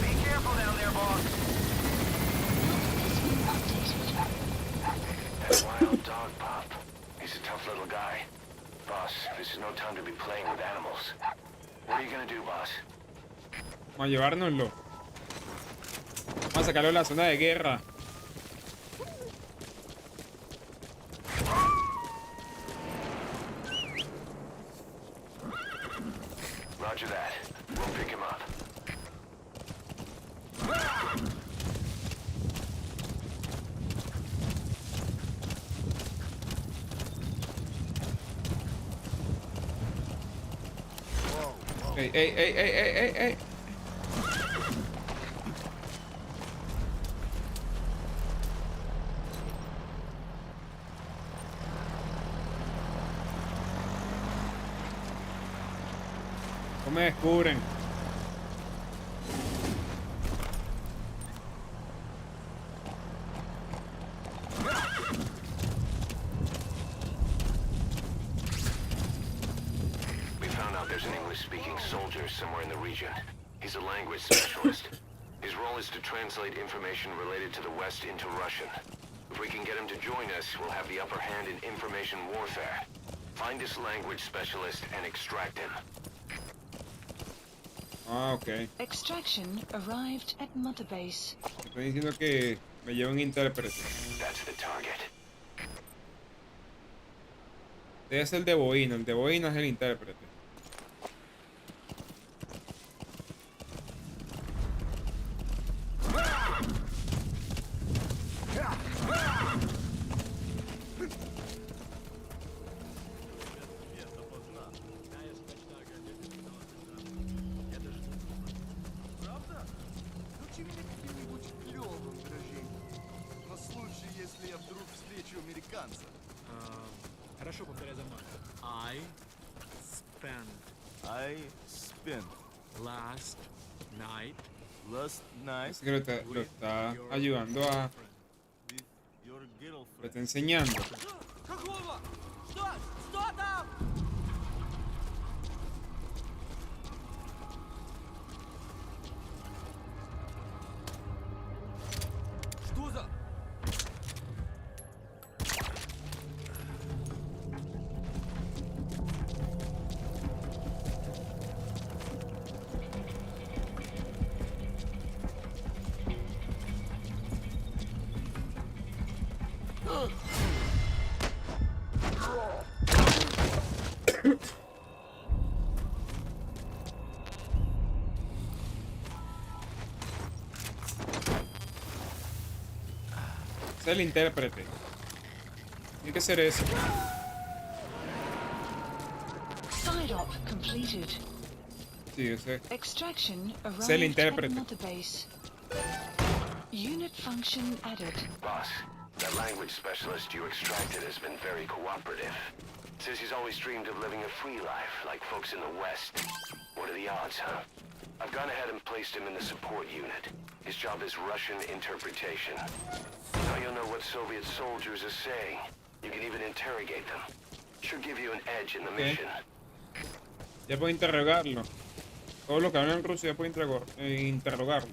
Be careful down there, boss. That wild dog, Pop. He's a tough little guy. Boss, this is no time to be playing with animals. What are you gonna do, boss? Vamos a llevárnoslo. Vamos a sacarlo de la zona de guerra. Roger that. We'll pick him up. Ey, ey, ey, ey, ey, ey, ey. No me descubren. We found out there's an English-speaking soldier somewhere in the region. He's a language specialist. His role is to translate information related to the West into Russian. If we can get him to join us, we'll have the upper hand in information warfare. Find this language specialist and extract him. Ah, ok. Extraction arrived at Mother Base. Estoy diciendo que me lleva un intérprete. That's the target. Debe ser el de Boina. El de Boina es el intérprete. Правда? Научи меня каким-нибудь клёвым выражением. На случай, если я вдруг встречу американца. Хорошо, повторяй за мной. I spent I spent last night last night Así que lo está ayudando a... with your Lo girlfriend. está enseñando. Какого? Что? Что там? Что за... Es el intérprete. Tiene que ser eso. Side op completed. Sí, ese. Extraction el arrived at intérprete. Mother Base. Unit function added. Boss, that language specialist you extracted has been very cooperative. Says he's always dreamed of living a free life, like folks in the West. What are the odds, huh? I've gone ahead and placed him in the support unit. His job is Russian interpretation. Now you'll know what Soviet soldiers are saying. You can even interrogate them. Should give you an edge in the Okay. mission. Ya puedo interrogarlo. Todo lo que hablan en ruso ya puedo interrogarlo.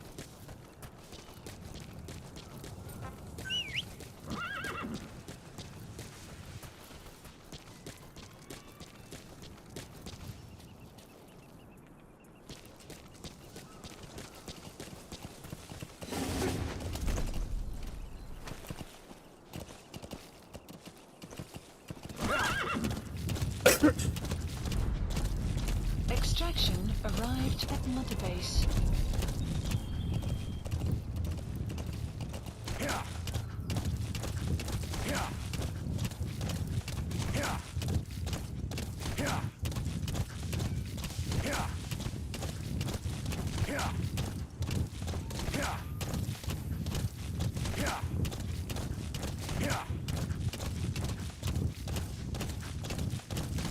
Extraction arrived at Mother Base.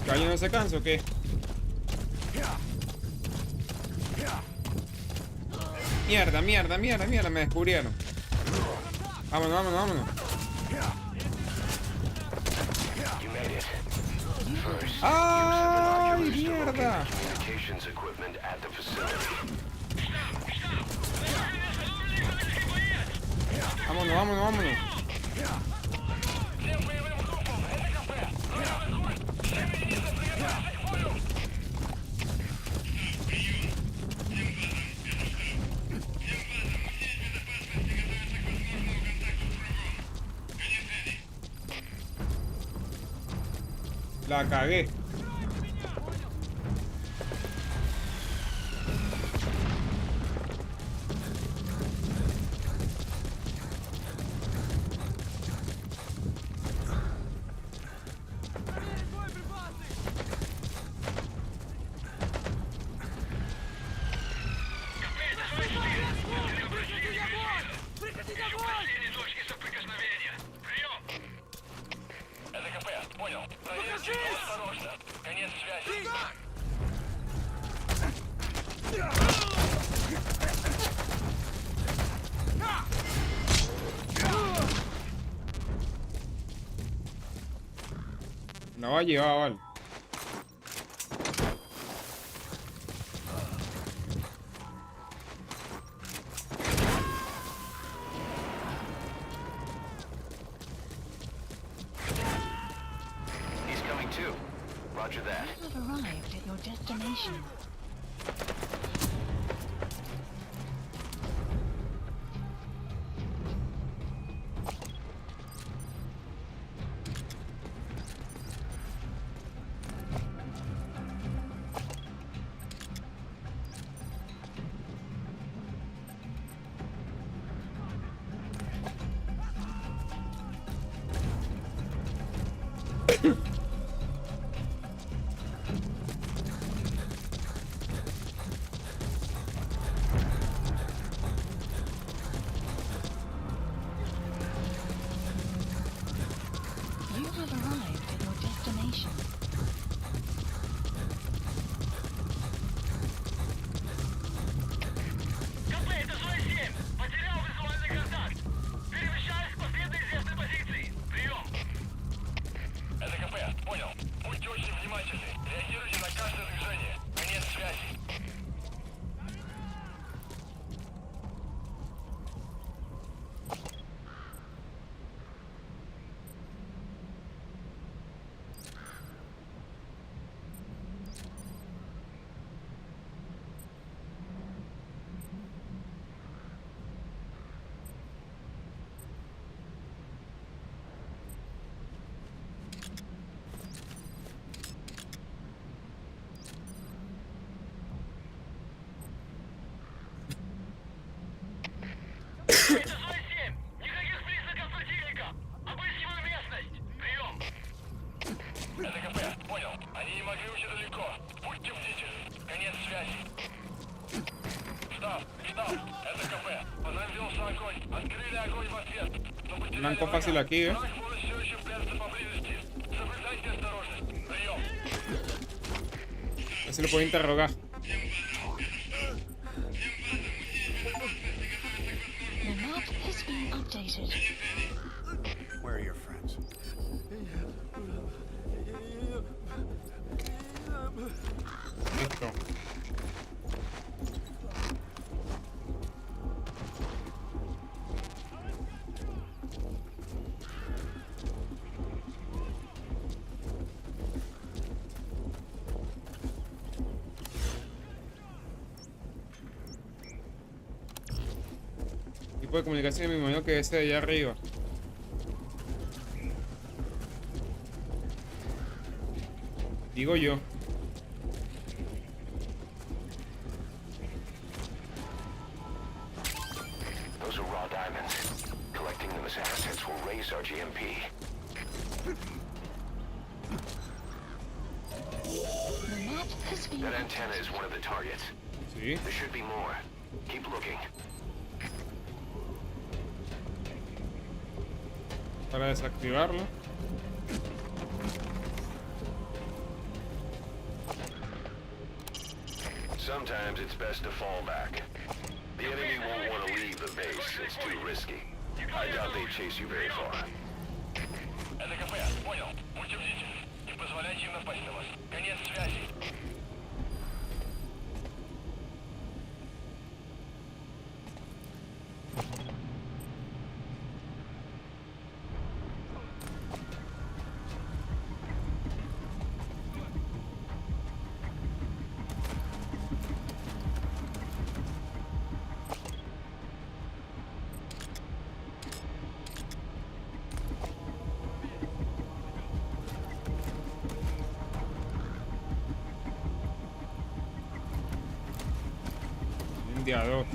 ¿Caño no se cansa o qué? Mierda, mierda, mierda, mierda, me descubrieron. Vámonos, vámonos, vámonos. You made it. First, ¡Ay, use the binoculars to mierda! locate communications equipment at the facility. Vámonos, vámonos, vámonos. La cagué. No va a llevar, vale. He's coming too. Roger that. You have arrived at your destination. You have arrived at your destination. КП, это зона 7. Потерял визуальный контакт. Перемещаюсь к последней известной позиции. Прием. Это КП, понял. Будьте очень внимательны. Реагируйте на каждое движение. Конец связи. Это зона 7. Никаких признаков противника. Обыскиваю местность. Прием. Это КП, понял. Они не могли уйти далеко. Будьте бдительны. Конец связи. Штаб, это КП. По нам велся огонь. Открыли огонь в ответ. Но потеряли Blanco fácil врага. aquí, Враг может все еще прятаться поблизости. Соблюдайте осторожность. Прием. Así lo puedo interrogar. The map has been updated. Where are your friends? Tipo de comunicación, me imagino que ese de allá arriba. Digo yo. Those are raw diamonds. Collecting them as assets will raise our GMP. The map has been That antenna is one of the targets. Sí. There should be more. Keep looking. Para desactivarlo. Sometimes it's best to fall back. The enemy won't want to leave the base. It's too risky. I doubt they chase you very far. Это КП, понял. Будьте бдительны. Не позволяйте им напасть на вас. Конец связи. Día 2.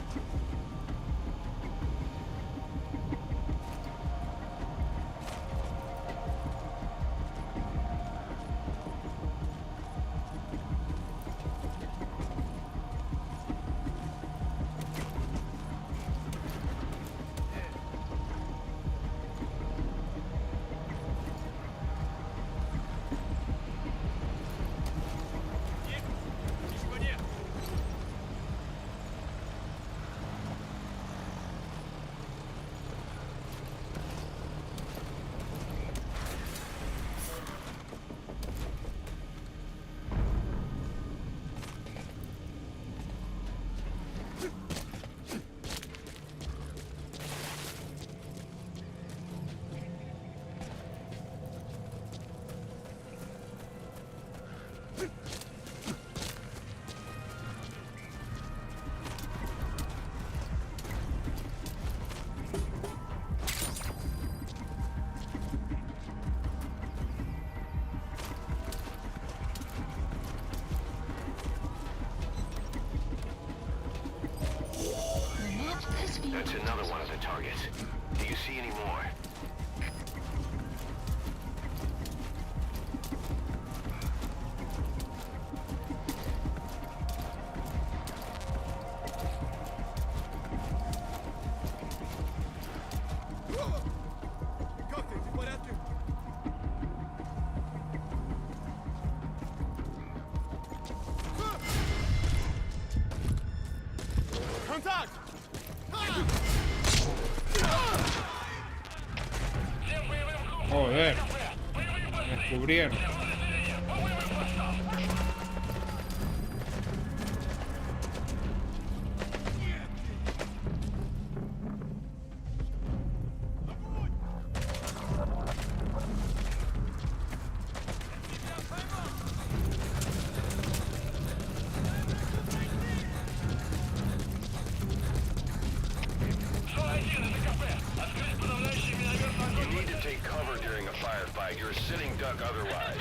That's another one of the targets. Do you see any more? Как ты? Ты в порядке? Контакт! Joder. Me descubrieron. You need to take cover during a firefight. You're a sitting duck otherwise.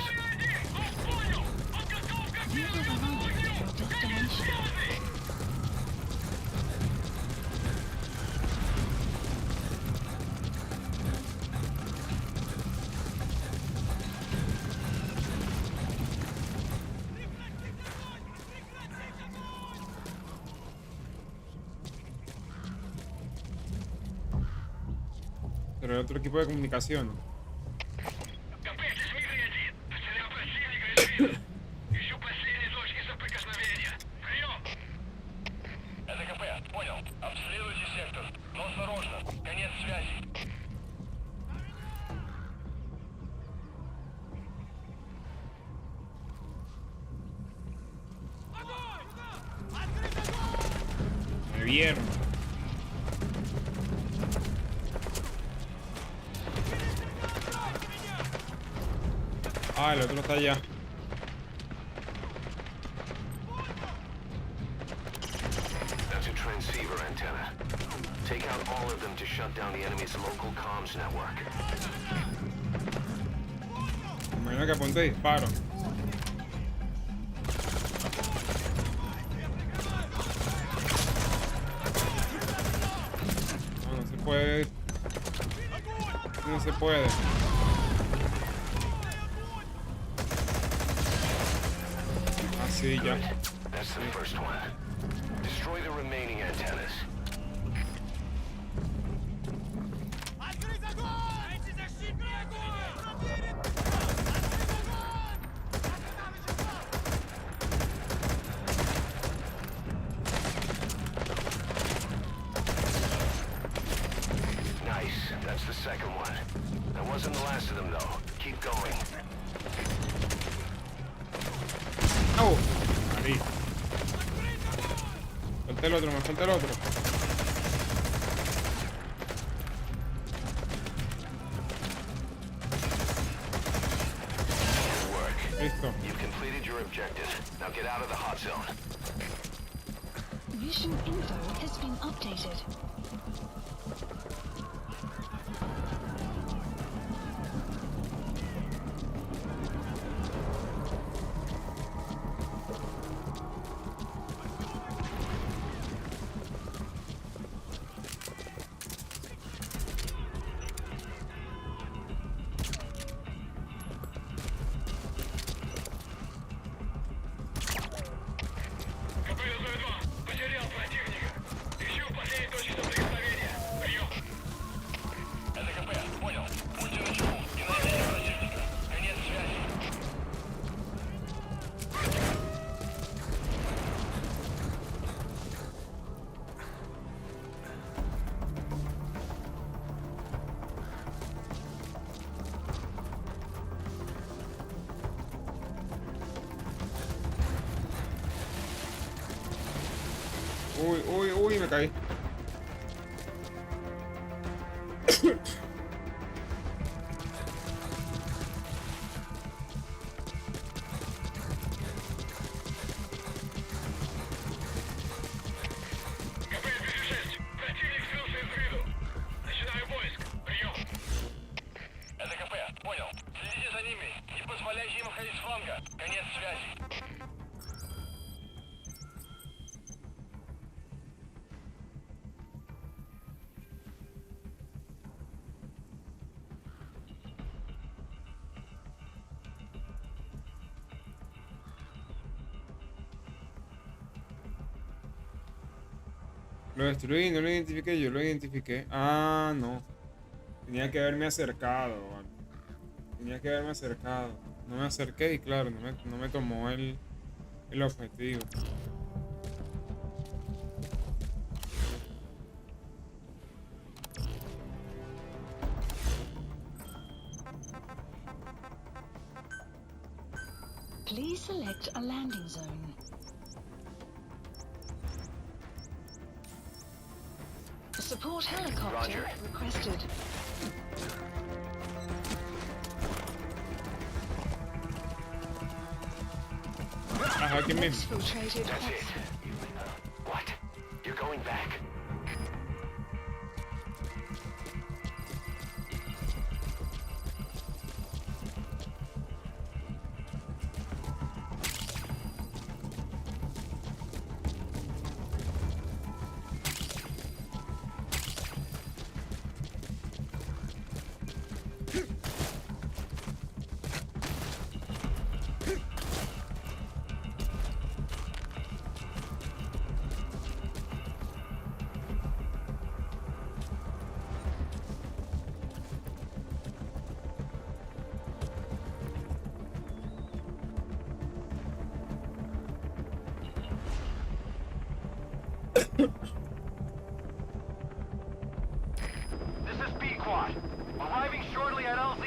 You have arrived at your destination. Pero el otro equipo de comunicación. КП, здесь Дмитрий-1. Потерял противника из виду. Ищу последние точки соприкосновения. Прием! Это КП, понял. Обследуйте сектор. Но осторожно. Конец связи. Me vieron. Ah, el otro está allá. That's a transceiver antenna. Take out all of them enemy's local comms network. Imagino que apunte disparo. No, no se puede. No se puede. Así ya. That's the first one. Destroy the remaining antennas. Nice. That's the second one. That wasn't the last of them, though. Keep going. ¡Oh! Ahí. Falta el otro, me falta el otro. Listo. You've completed your objective. Now get out of the hot zone. Mission info has been updated. Потерял противника. Ищу последние точки соприкосновения. Прием. СКП, понял. Будьте начеку и найдите противника. Конец связи. Uy, uy, uy, me caí. КП-206. Противник скрылся из виду. Начинаю поиск. Прием. СКП, понял. Следите за ними. Не позволяйте им уходить с фланга. Конец связи. Lo destruí, no lo identifiqué, yo lo identifiqué. Ah, no. Tenía que haberme acercado, vale. Tenía que haberme acercado. No me acerqué y claro, no me tomó el objetivo. Please select a landing zone. Support helicopter Roger. requested. Ajá, aquí mismo. Exfiltrated That's it. hot- What? You're going back? This is B-Quad. Arriving shortly at LZ.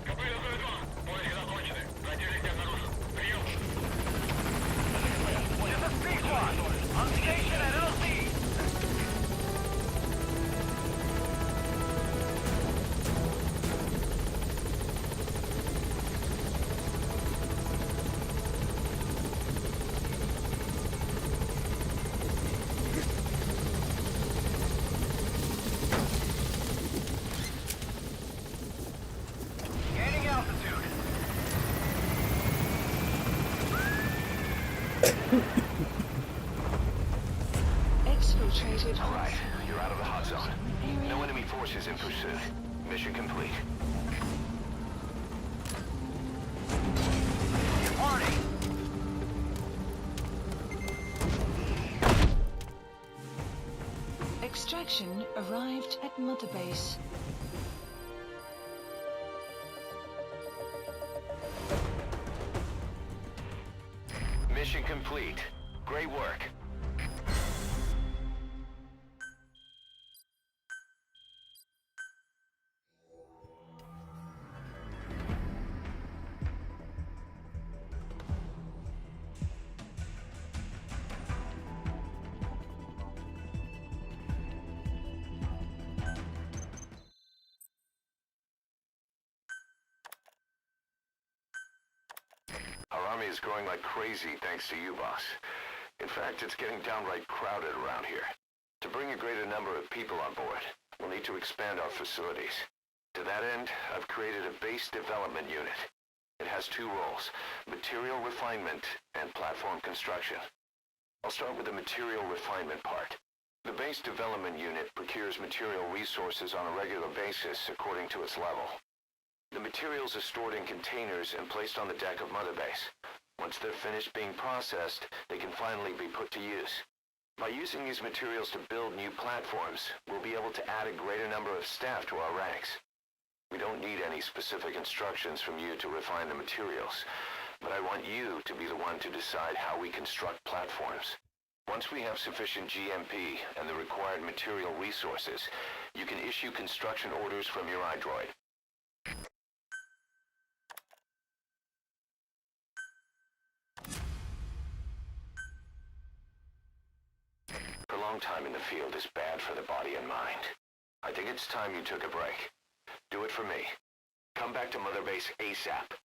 КП-202. Поиски закончены. Противник не обнаружен. Прием. This is B-Quad. On station at LZ. Exfiltrated. All right, you're out of the hot zone. No enemy forces in pursuit. Mission complete. Party! Extraction arrived at Mother Base. Mission complete. Great work. Our army is growing like crazy thanks to you, boss. In fact, it's getting downright crowded around here. To bring a greater number of people on board, we'll need to expand our facilities. To that end, I've created a base development unit. It has two roles, material refinement and platform construction. I'll start with the material refinement part. The base development unit procures material resources on a regular basis according to its level. The materials are stored in containers and placed on the deck of Mother Base. Once they're finished being processed, they can finally be put to use. By using these materials to build new platforms, we'll be able to add a greater number of staff to our ranks. We don't need any specific instructions from you to refine the materials, but I want you to be the one to decide how we construct platforms. Once we have sufficient GMP and the required material resources, you can issue construction orders from your iDroid. Prolonged time in the field is bad for the body and mind. I think it's time you took a break. Do it for me. Come back to Mother Base ASAP.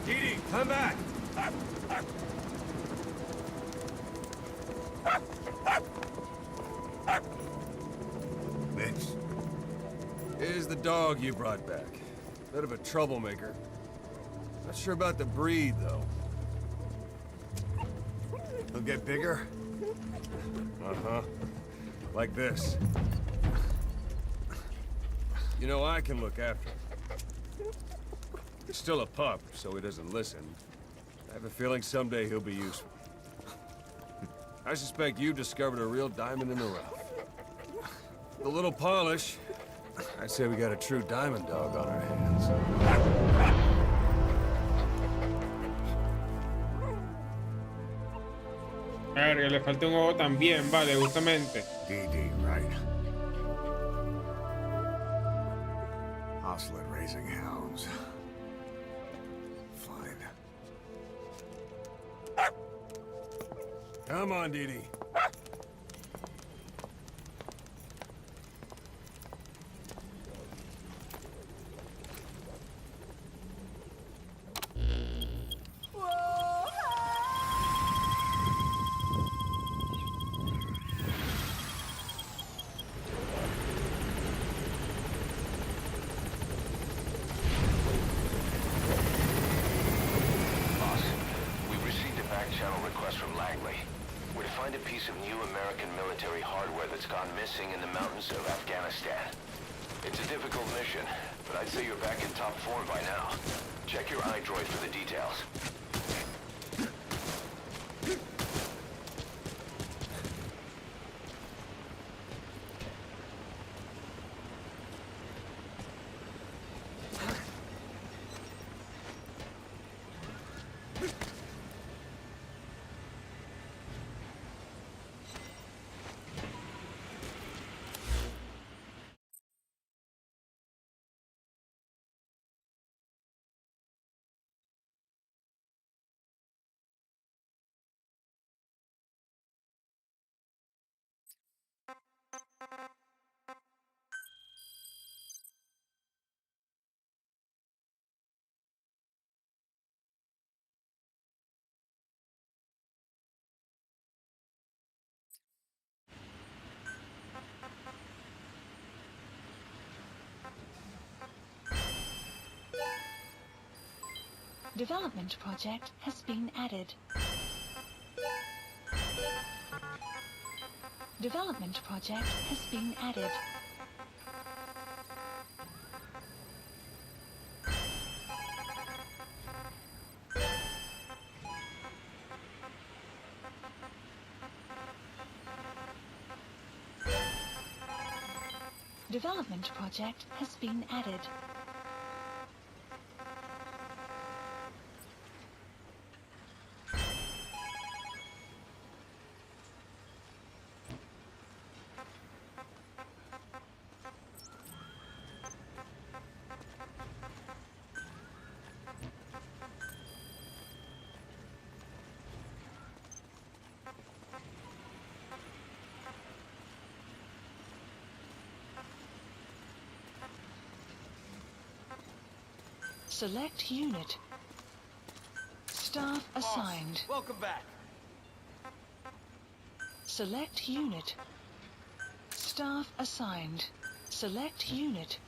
Didi, come back! Mitch, Here's the dog you brought back. Bit of a troublemaker. Not sure about the breed, though. he'll get bigger. Uh-huh. Like this. You know, I can look after him. He's still a pup, so he doesn't listen. I have a feeling someday he'll be useful. I suspect you discovered a real diamond in the rough. With a little polish, I'd say we got a true diamond dog on our hands. Verga, le falta un ojo también, vale, justamente. DD, right? Hostile at raising hounds. Fine. Come on, Didi. Boss, we've received a back-channel request from Langley. We're to find a piece of new American military hardware that's gone missing in the mountains of Afghanistan. It's a difficult mission, but I'd say you're back in top form by now. Check your iDroid for the details. Development project has been added. Development project has been added. Development project has been added. Select unit. Staff assigned. Welcome back. Select unit. Staff assigned. Select unit.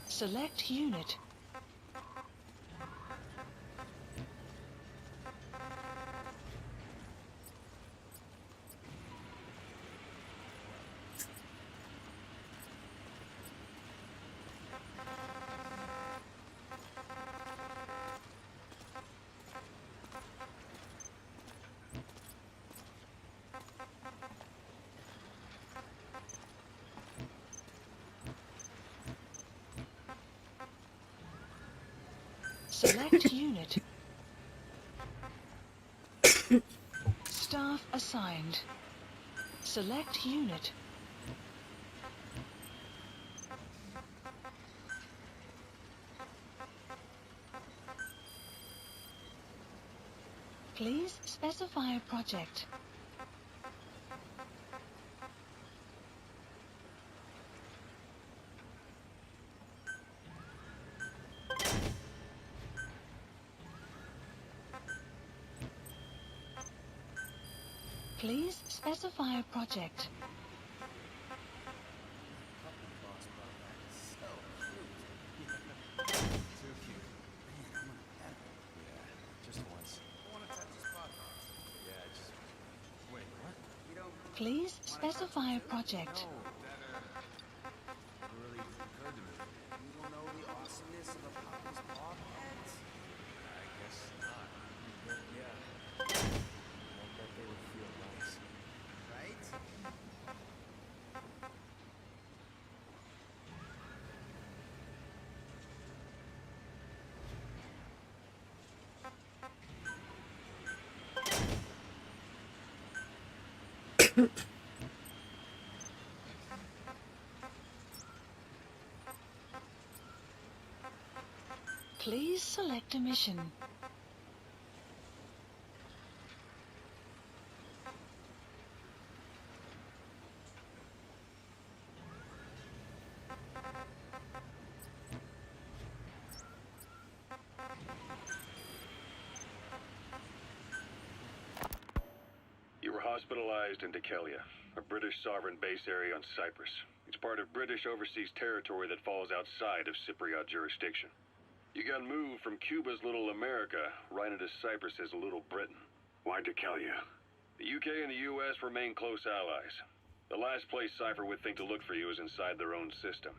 Select unit. Select unit. Staff assigned. Select unit. Please specify a project. Please specify a project. Too cute. Man, I'm gonna pet him. Yeah, just once. I want to touch his spot. Yeah, just... Wait, what? You don't... Please specify a project. No, that, really occurred to me. You don't know the awesomeness of a puppy's paw pets? I guess not. But yeah. I bet they would feel nice. Right? Please select a mission. You were hospitalized in Dekelia, a British sovereign base area on Cyprus. It's part of British overseas territory that falls outside of Cypriot jurisdiction. You got moved from Cuba's Little America right into Cyprus's Little Britain. Why Dekelia? The UK and the US remain close allies. The last place Cypher would think to look for you is inside their own system.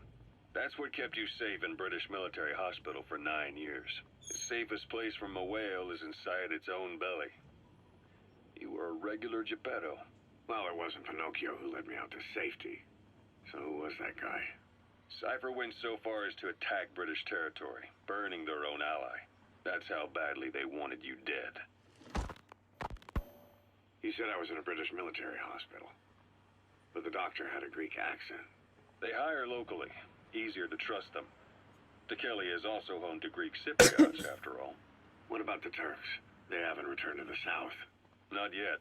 That's what kept you safe in British military hospital for 9 years. The safest place from a whale is inside its own belly. You were a regular Geppetto. Well, it wasn't Pinocchio who led me out to safety. So who was that guy? Cypher went so far as to attack British territory, burning their own ally. That's how badly they wanted you dead. He said I was in a British military hospital. But the doctor had a Greek accent. They hire locally. Easier to trust them. Dekelia is also home to Greek Cypriots, after all. What about the Turks? They haven't returned to the south. Not yet.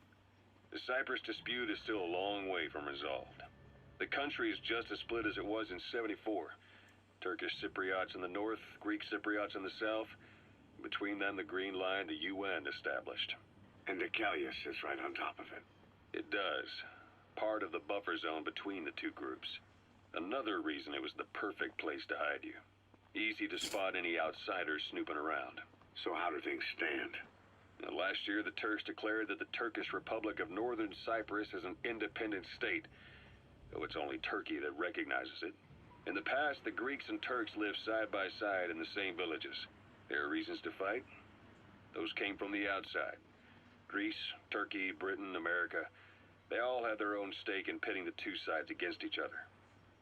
The Cyprus dispute is still a long way from resolved. The country is just as split as it was in '74. Turkish Cypriots in the north, Greek Cypriots in the south. Between them, the Green Line, the UN established. And Dekelia sits right on top of it. It does. part of the buffer zone between the two groups. Another reason it was the perfect place to hide you. Easy to spot any outsiders snooping around. So how do things stand? Now, last year, the Turks declared that the Turkish Republic of Northern Cyprus is an independent state, though it's only Turkey that recognizes it. In the past, the Greeks and Turks lived side by side in the same villages. There are reasons to fight. Those came from the outside. Greece, Turkey, Britain, America, they all had their own stake in pitting the two sides against each other.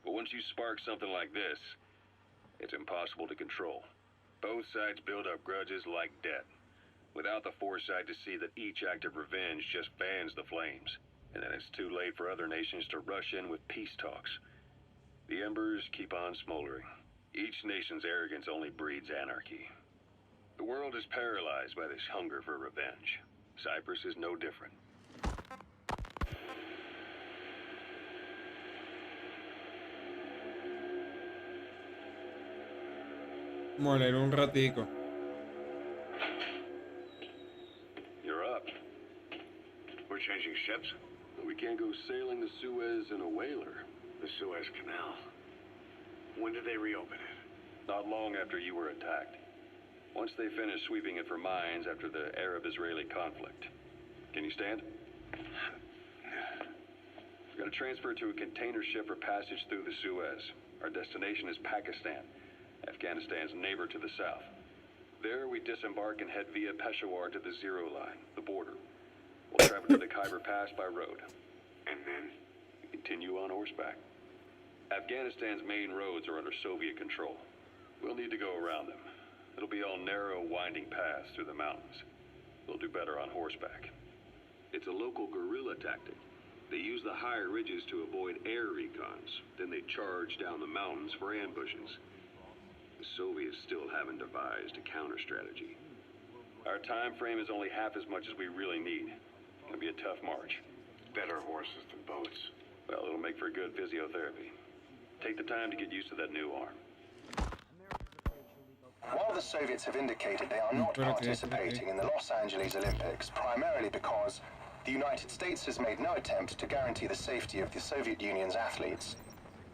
But once you spark something like this, it's impossible to control. Both sides build up grudges like debt, without the foresight to see that each act of revenge just fans the flames. And then it's too late for other nations to rush in with peace talks. The embers keep on smoldering. Each nation's arrogance only breeds anarchy. The world is paralyzed by this hunger for revenge. Cyprus is no different. Vamos a leer un ratico. You're up. We're changing ships? We can't go sailing the Suez in a whaler. The Suez Canal. When did they reopen it? Not long after you were attacked. Once they finished sweeping it for mines after the Arab-Israeli conflict. Can you stand? We're going to transfer to a container ship for passage through the Suez. Our destination is Pakistan, Afghanistan's neighbor to the south. There, we disembark and head via Peshawar to the Zero Line, the border. We'll travel to the Khyber Pass by road. And then? We continue on horseback. Afghanistan's main roads are under Soviet control. We'll need to go around them. It'll be all narrow, winding paths through the mountains. We'll do better on horseback. It's a local guerrilla tactic. They use the higher ridges to avoid air recons. Then they charge down the mountains for ambushes. The Soviets still haven't devised a counter strategy. Our time frame is only half as much as we really need. It'll be a tough march. Better horses than boats. Well, it'll make for good physiotherapy. Take the time to get used to that new arm. While the Soviets have indicated they are not participating in the Los Angeles Olympics, primarily because the United States has made no attempt to guarantee the safety of the Soviet Union's athletes,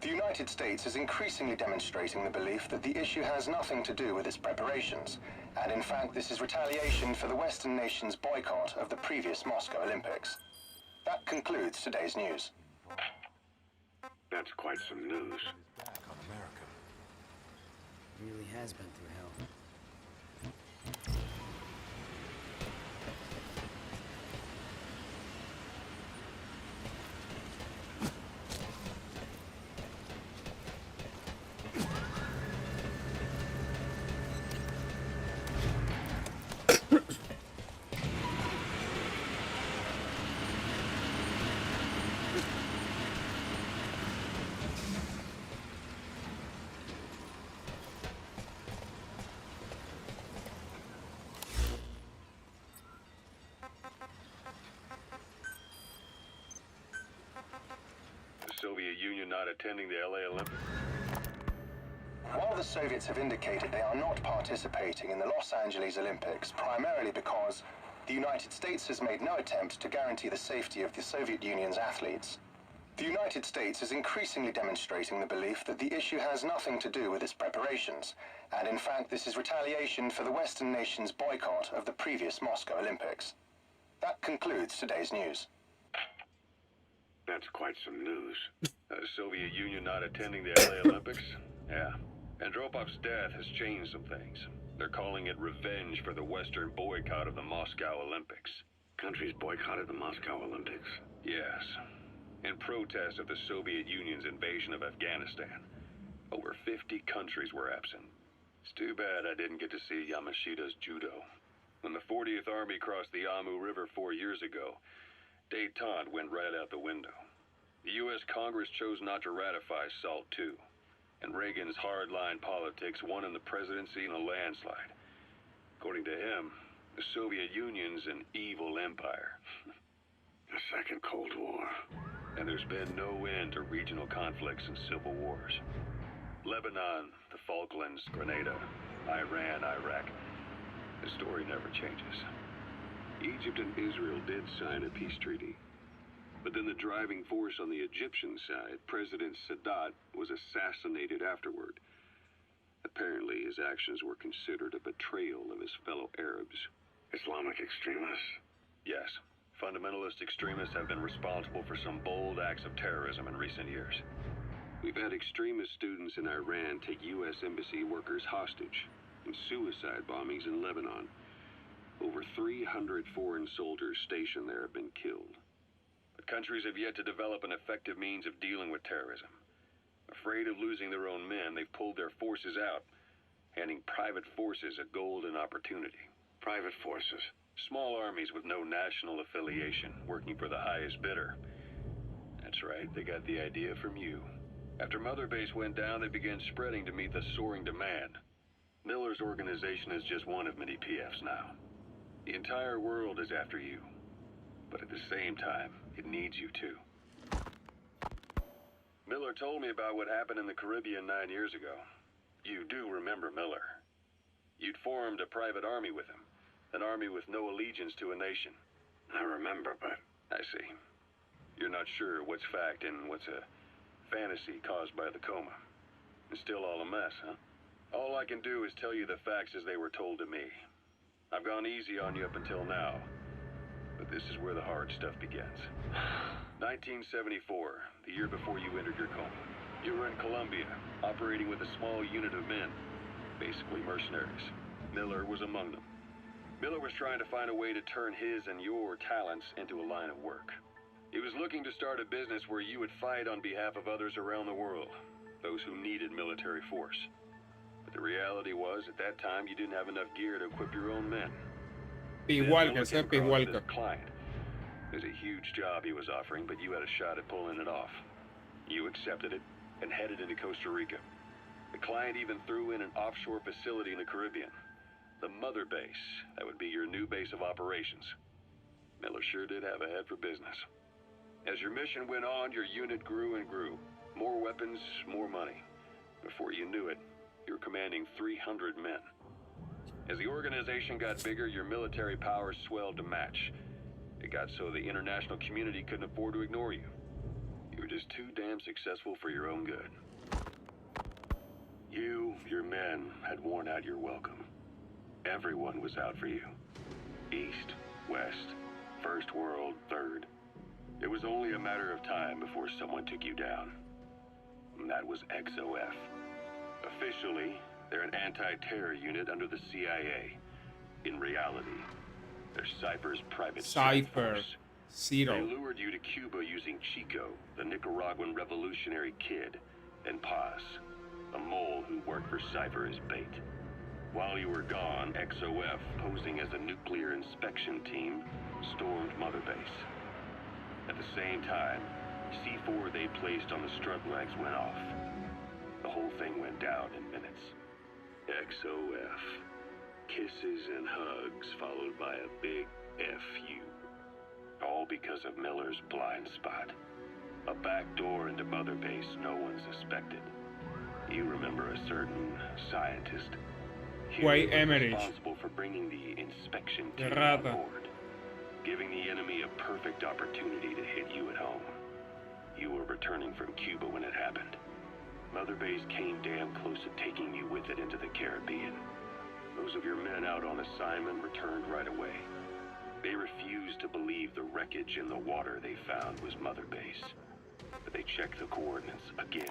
the United States is increasingly demonstrating the belief that the issue has nothing to do with its preparations, and in fact this is retaliation for the Western nations' boycott of the previous Moscow Olympics. That concludes today's news. That's quite some news. On America. Really has been through hell. Soviet Union not attending the LA Olympics? While the Soviets have indicated they are not participating in the Los Angeles Olympics, primarily because the United States has made no attempt to guarantee the safety of the Soviet Union's athletes, the United States is increasingly demonstrating the belief that the issue has nothing to do with its preparations, and in fact this is retaliation for the Western nations' boycott of the previous Moscow Olympics. That concludes today's news. That's quite some news. Soviet Union not attending the LA Olympics? Yeah. Andropov's death has changed some things. They're calling it revenge for the Western boycott of the Moscow Olympics. Countries boycotted the Moscow Olympics? Yes. In protest of the Soviet Union's invasion of Afghanistan. Over 50 countries were absent. It's too bad I didn't get to see Yamashita's judo. When the 40th Army crossed the Amu River 4 years ago, détente went right out the window. The U.S. Congress chose not to ratify SALT II, and Reagan's hardline politics won in the presidency in a landslide. According to him, the Soviet Union's an evil empire. A second Cold War. And there's been no end to regional conflicts and civil wars. Lebanon, the Falklands, Grenada, Iran, Iraq. The story never changes. Egypt and Israel did sign a peace treaty. But then the driving force on the Egyptian side, President Sadat, was assassinated afterward. Apparently, his actions were considered a betrayal of his fellow Arabs. Islamic extremists? Yes, fundamentalist extremists have been responsible for some bold acts of terrorism in recent years. We've had extremist students in Iran take U.S. embassy workers hostage, and suicide bombings in Lebanon. Over 300 foreign soldiers stationed there have been killed. But countries have yet to develop an effective means of dealing with terrorism. Afraid of losing their own men, they've pulled their forces out, handing private forces a golden opportunity. Private forces? Small armies with no national affiliation, working for the highest bidder. That's right, they got the idea from you. After Mother Base went down, they began spreading to meet the soaring demand. Miller's organization is just one of many PFs now. The entire world is after you. But at the same time, it needs you too. Miller told me about what happened in the Caribbean 9 years ago. You do remember Miller. You'd formed a private army with him. An army with no allegiance to a nation. I remember, but... I see. You're not sure what's fact and what's a fantasy caused by the coma. It's still all a mess, huh? All I can do is tell you the facts as they were told to me. I've gone easy on you up until now, but this is where the hard stuff begins. 1974, the year before you entered your coma. You were in Colombia, operating with a small unit of men, basically mercenaries. Miller was among them. Miller was trying to find a way to turn his and your talents into a line of work. He was looking to start a business where you would fight on behalf of others around the world, those who needed military force. But the reality was, at that time, you didn't have enough gear to equip your own men. Igual que sea igual que. Client. It was a huge job he was offering, but you had a shot at pulling it off. You accepted it and headed into Costa Rica. The client even threw in an offshore facility in the Caribbean. The Mother Base, that would be your new base of operations. Miller sure did have a head for business. As your mission went on, your unit grew and grew. More weapons, more money. Before you knew it, you were commanding 300 men. As the organization got bigger, your military powers swelled to match. It got so the international community couldn't afford to ignore you. You were just too damn successful for your own good. You, your men, had worn out your welcome. Everyone was out for you. East, West, First World, Third. It was only a matter of time before someone took you down. And that was XOF. Officially, they're an anti-terror unit under the CIA. In reality, they're Cypher's private force. Zero. They lured you to Cuba using Chico, the Nicaraguan revolutionary kid, and Paz, a mole who worked for Cypher as bait. While you were gone, XOF, posing as a nuclear inspection team, stormed Mother Base. At the same time, C4 they placed on the strut legs went off. The whole thing went down in minutes. XOF. Kisses and hugs followed by a big FU. All because of Miller's blind spot. A back door into Mother Base no one suspected. You remember a certain scientist. He was responsible for bringing the inspection team on board, giving the enemy a perfect opportunity to hit you at home. You were returning from Cuba when it happened. Mother Base came damn close to taking you with it into the Caribbean. Those of your men out on assignment returned right away. They refused to believe the wreckage in the water they found was Mother Base. But they checked the coordinates again.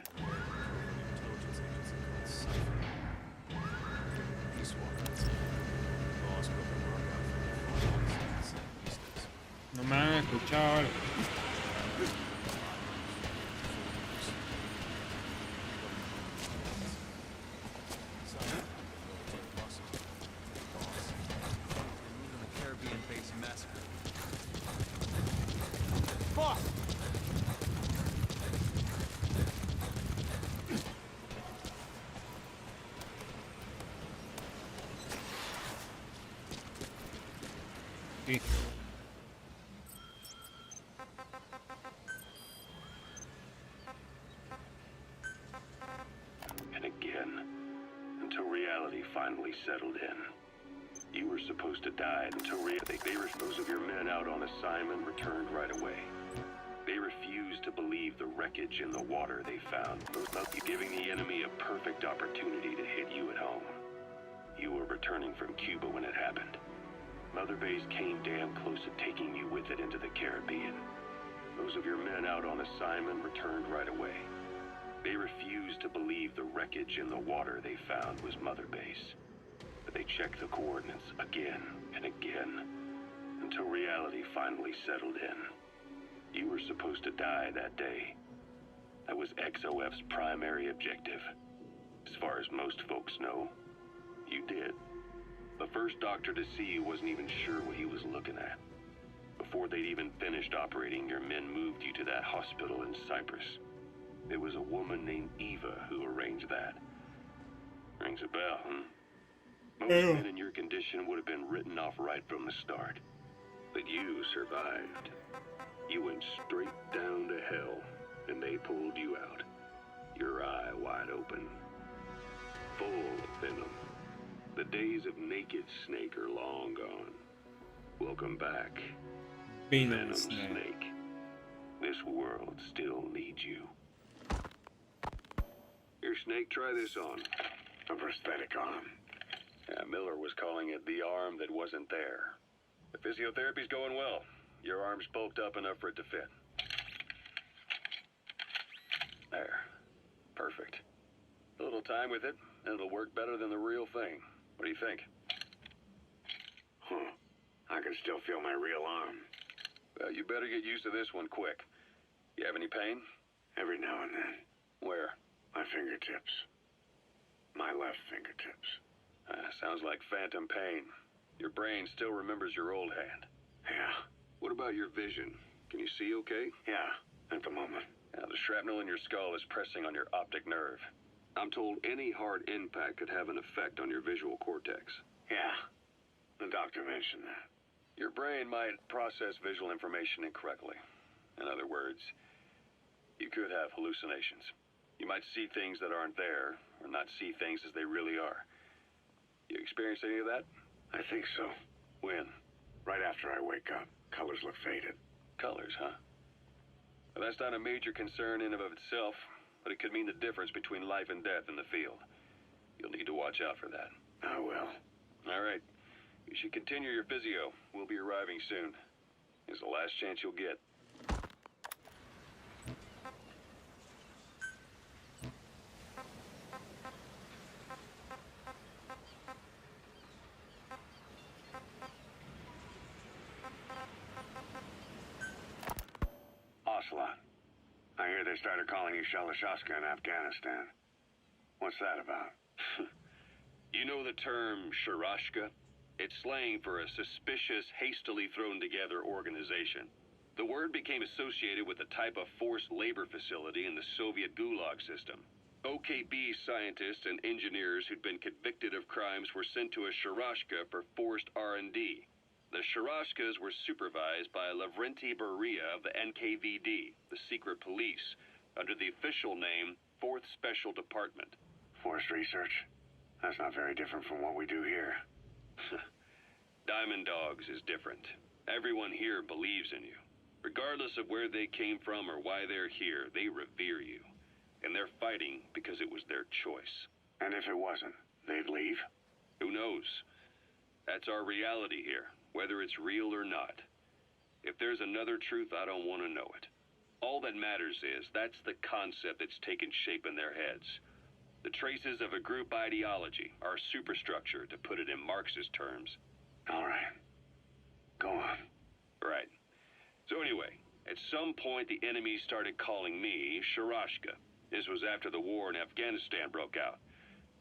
No me han escuchado ahora. And again, until reality finally settled in. You were supposed to die until those of your men out on assignment returned right away. They believe the wreckage in the water they found was giving the enemy a perfect opportunity to hit you at home. You were returning from Cuba when it happened. Mother Base came damn close to taking you with it into the Caribbean. Those of your men out on assignment returned right away. They refused to believe the wreckage in the water they found was Mother Base. But they checked the coordinates again and again, until reality finally settled in. You were supposed to die that day. That was XOF's primary objective. As far as most folks know, you did. The first doctor to see you wasn't even sure what he was looking at. Before they'd even finished operating, your men moved you to that hospital in Cyprus. It was a woman named Eva who arranged that. Rings a bell, huh? Most men in your condition would have been written off right from the start. But you survived. You went straight down to hell, and they pulled you out. Your eye wide open. Full of venom. The days of naked Snake are long gone. Welcome back, Venom Snake. This world still needs you. Here, Snake, try this on. A prosthetic arm. Yeah, Miller was calling it the arm that wasn't there. The physiotherapy's going well. Your arm's bulked up enough for it to fit. There. Perfect. A little time with it, and it'll work better than the real thing. What do you think? I can still feel my real arm. Well, you better get used to this one quick. You have any pain? Every now and then. Where? My fingertips. My left fingertips. Sounds like phantom pain. Your brain still remembers your old hand. Yeah. What about your vision? Can you see okay? Yeah, at the moment. Now, the shrapnel in your skull is pressing on your optic nerve. I'm told any hard impact could have an effect on your visual cortex. Yeah, the doctor mentioned that. Your brain might process visual information incorrectly. In other words, you could have hallucinations. You might see things that aren't there, or not see things as they really are. You experience any of that? I think so. When? Right after I wake up. Colors look faded. Colors, huh? Well, that's not a major concern in and of itself, but it could mean the difference between life and death in the field. You'll need to watch out for that. I will. All right. You should continue your physio. We'll be arriving soon. It's the last chance you'll get. Ocelot. I hear they started calling you Shalashaska in Afghanistan. What's that about? You know the term Sharashka? It's slang for a suspicious, hastily thrown together organization. The word became associated with a type of forced labor facility in the Soviet Gulag system. OKB scientists and engineers who'd been convicted of crimes were sent to a Sharashka for forced R&D. The Sharashkas were supervised by Lavrenti Beria of the NKVD, the secret police, under the official name 4th Special Department. Forced research? That's not very different from what we do here. Diamond Dogs is different. Everyone here believes in you. Regardless of where they came from or why they're here, they revere you. And they're fighting because it was their choice. And if it wasn't, they'd leave? Who knows? That's our reality here, whether it's real or not. If there's another truth, I don't want to know it. All that matters is that's the concept that's taken shape in their heads. The traces of a group ideology, our superstructure, to put it in Marxist terms. All right. Go on. Right. So anyway, at some point the enemy started calling me Sharashka. This was after the war in Afghanistan broke out.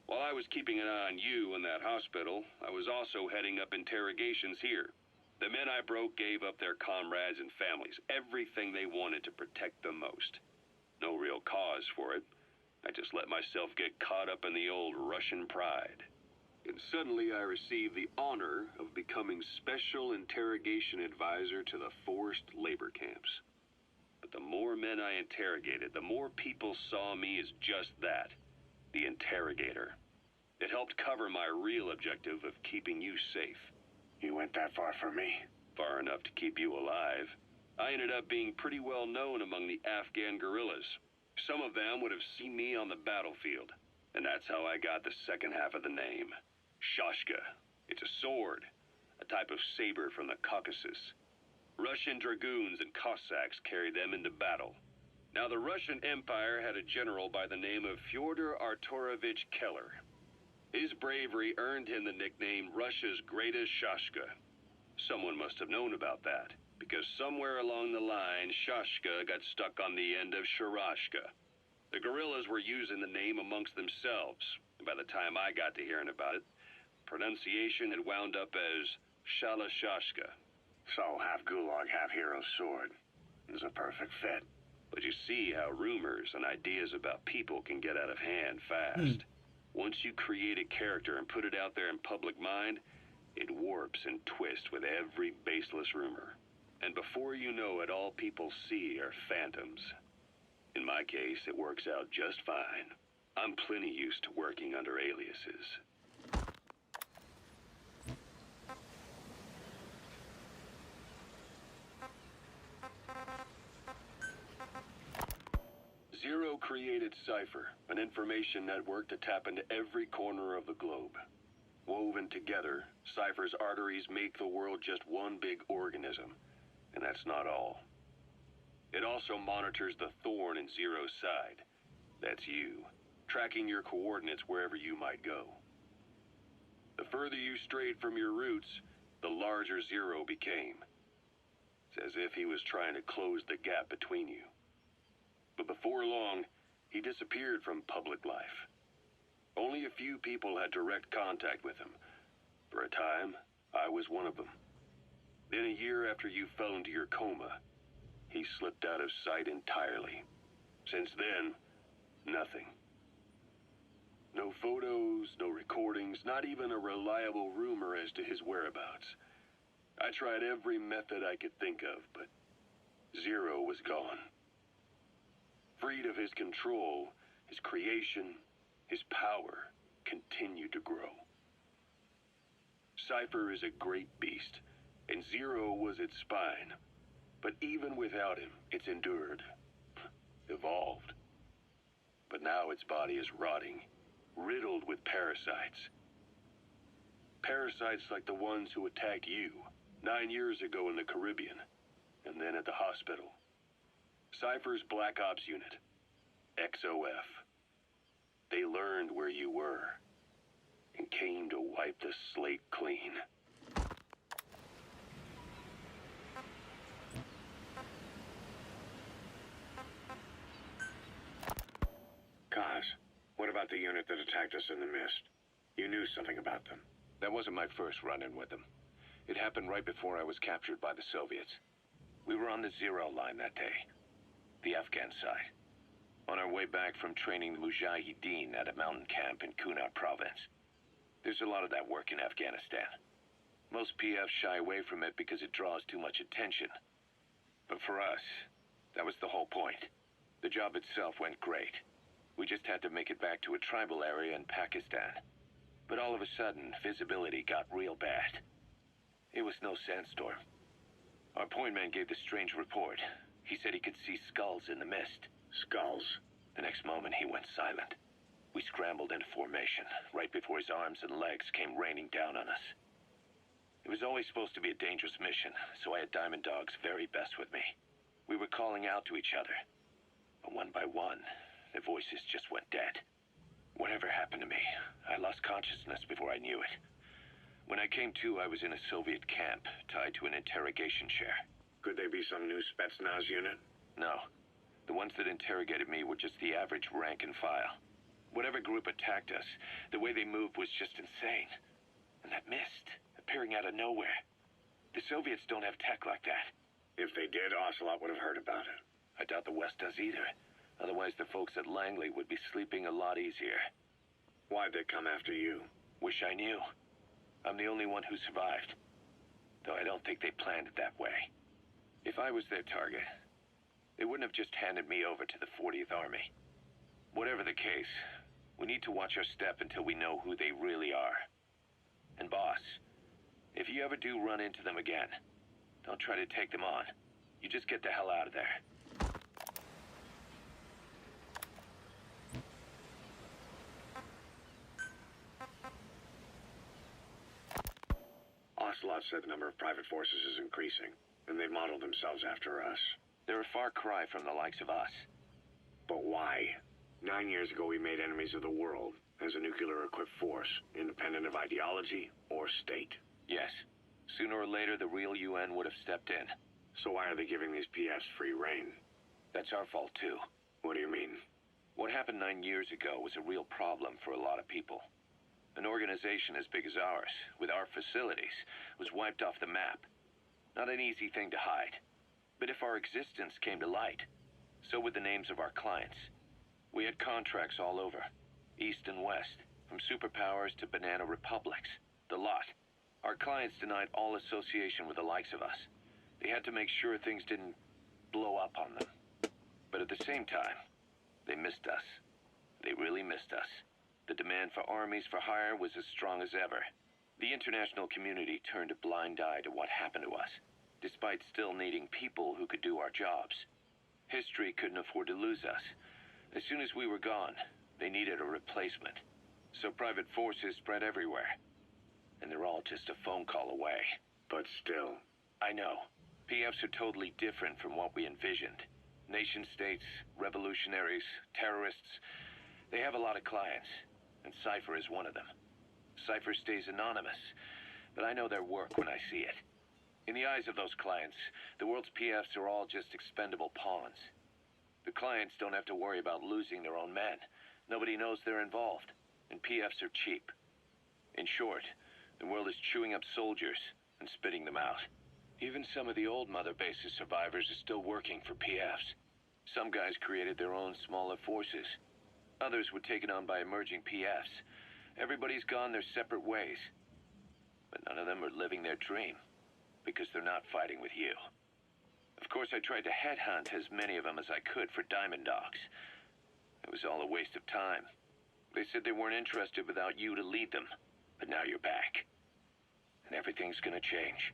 While I was keeping an eye on you in that hospital, I was also heading up interrogations here. The men I broke gave up their comrades and families, everything they wanted to protect them most. No real cause for it. I just let myself get caught up in the old Russian pride. And suddenly I received the honor of becoming Special Interrogation Advisor to the forced labor camps. But the more men I interrogated, the more people saw me as just that, the interrogator. It helped cover my real objective of keeping you safe. You went that far for me? Far enough to keep you alive. I ended up being pretty well known among the Afghan guerrillas. Some of them would have seen me on the battlefield, and that's how I got the second half of the name. Shashka. It's a sword, a type of saber from the Caucasus. Russian dragoons and Cossacks carried them into battle. Now, the Russian Empire had a general by the name of Fyodor Arturovich Keller. His bravery earned him the nickname Russia's Greatest Shashka. Someone must have known about that, because somewhere along the line, Shashka got stuck on the end of Sharashka. The guerrillas were using the name amongst themselves, and by the time I got to hearing about it, pronunciation had wound up as Shalashashka. So, half gulag, half hero sword. Is a perfect fit. But you see how rumors and ideas about people can get out of hand fast. Once you create a character and put it out there in public mind, it warps and twists with every baseless rumor. And before you know it, all people see are phantoms. In my case, it works out just fine. I'm plenty used to working under aliases. Zero created Cypher, an information network to tap into every corner of the globe. Woven together, Cypher's arteries make the world just one big organism, and that's not all. It also monitors the thorn in Zero's side. That's you, tracking your coordinates wherever you might go. The further you strayed from your roots, the larger Zero became. It's as if he was trying to close the gap between you. But before long, he disappeared from public life. Only a few people had direct contact with him. For a time, I was one of them. Then a year after you fell into your coma, he slipped out of sight entirely. Since then, nothing. No photos, no recordings, not even a reliable rumor as to his whereabouts. I tried every method I could think of, but Zero was gone. Freed of his control, his creation, his power continued to grow. Cypher is a great beast, and Zero was its spine. But even without him, it's endured, evolved. But now its body is rotting, riddled with parasites. Parasites like the ones who attacked you 9 years ago in the Caribbean, and then at the hospital. Cypher's Black Ops Unit, XOF. They learned where you were, and came to wipe the slate clean. Kaz, what about the unit that attacked us in the mist? You knew something about them. That wasn't my first run-in with them. It happened right before I was captured by the Soviets. We were on the Zero line that day, the Afghan side, on our way back from training the Mujahideen at a mountain camp in Kunar province. There's a lot of that work in Afghanistan. Most PFs shy away from it because it draws too much attention. But for us, that was the whole point. The job itself went great. We just had to make it back to a tribal area in Pakistan. But all of a sudden, visibility got real bad. It was no sandstorm. Our point man gave this strange report. He said he could see skulls in the mist. Skulls? The next moment, he went silent. We scrambled into formation, right before his arms and legs came raining down on us. It was always supposed to be a dangerous mission, so I had Diamond Dog's very best with me. We were calling out to each other. But one by one, their voices just went dead. Whatever happened to me, I lost consciousness before I knew it. When I came to, I was in a Soviet camp, tied to an interrogation chair. Could they be some new Spetsnaz unit? No. The ones that interrogated me were just the average rank and file. Whatever group attacked us, the way they moved was just insane. And that mist, appearing out of nowhere. The Soviets don't have tech like that. If they did, Ocelot would have heard about it. I doubt the West does either. Otherwise, the folks at Langley would be sleeping a lot easier. Why'd they come after you? Wish I knew. I'm the only one who survived. Though I don't think they planned it that way. If I was their target, they wouldn't have just handed me over to the 40th Army. Whatever the case, we need to watch our step until we know who they really are. And boss, if you ever do run into them again, don't try to take them on. You just get the hell out of there. Ocelot said the number of private forces is increasing, and they've modeled themselves after us. They're a far cry from the likes of us. But why? 9 years ago we made enemies of the world as a nuclear-equipped force, independent of ideology or state. Yes. Sooner or later, the real UN would have stepped in. So why are they giving these PFs free rein? That's our fault, too. What do you mean? What happened 9 years ago was a real problem for a lot of people. An organization as big as ours, with our facilities, was wiped off the map. Not an easy thing to hide. But if our existence came to light, so would the names of our clients. We had contracts all over, east and west, from superpowers to banana republics, the lot. Our clients denied all association with the likes of us. They had to make sure things didn't blow up on them. But at the same time, they missed us. They really missed us. The demand for armies for hire was as strong as ever. The international community turned a blind eye to what happened to us, despite still needing people who could do our jobs. History couldn't afford to lose us. As soon as we were gone, they needed a replacement. So private forces spread everywhere. And they're all just a phone call away. But still. I know. PFs are totally different from what we envisioned. Nation-states, revolutionaries, terrorists, they have a lot of clients. And Cypher is one of them. Cypher stays anonymous, but I know their work when I see it. In the eyes of those clients, the world's PFs are all just expendable pawns. The clients don't have to worry about losing their own men. Nobody knows they're involved, and PFs are cheap. In short, the world is chewing up soldiers and spitting them out. Even some of the old Mother Base's survivors are still working for PFs. Some guys created their own smaller forces. Others were taken on by emerging PFs. Everybody's gone their separate ways. But none of them are living their dream, because they're not fighting with you. Of course, I tried to headhunt as many of them as I could for Diamond Dogs. It was all a waste of time. They said they weren't interested without you to lead them. But now you're back. And everything's gonna change.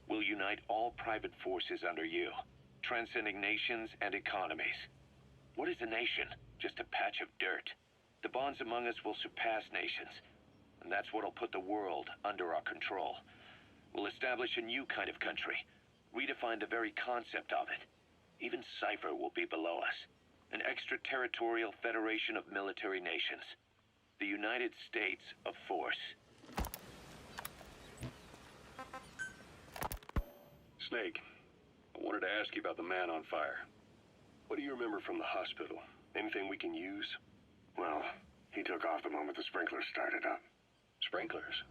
We'll unite all private forces under you, transcending nations and economies. What is a nation? Just a patch of dirt. The bonds among us will surpass nations, and that's what'll put the world under our control. We'll establish a new kind of country, redefine the very concept of it. Even Cypher will be below us, an extraterritorial federation of military nations. The United States of Force. Snake, I wanted to ask you about the man on fire. What do you remember from the hospital? Anything we can use? Well, he took off the moment the sprinklers started up. Sprinklers?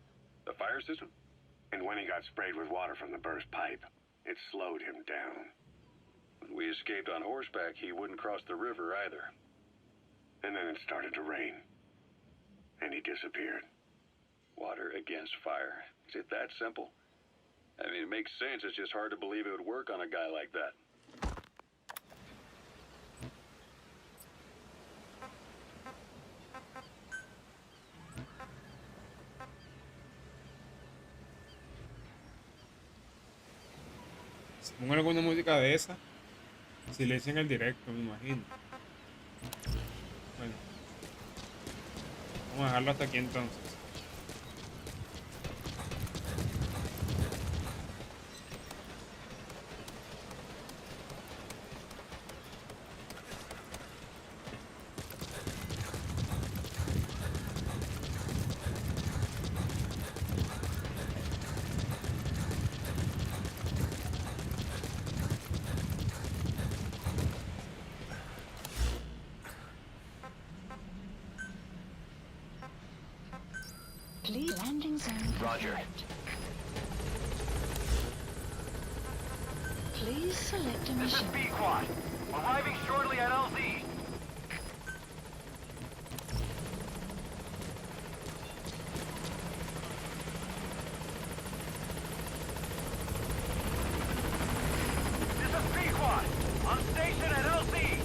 The fire system? And when he got sprayed with water from the burst pipe, it slowed him down. When we escaped on horseback, he wouldn't cross the river either. And then it started to rain. And he disappeared. Water against fire. Is it that simple? I mean, it makes sense. It's just hard to believe it would work on a guy like that. Si pongo alguna música de esa, silencian el directo, me imagino. Bueno, vamos a dejarlo hasta aquí entonces. Please landing zone. Roger. Please select a mission. B-Quad. Arriving shortly at LZ. This is B-Quad. On station at LZ.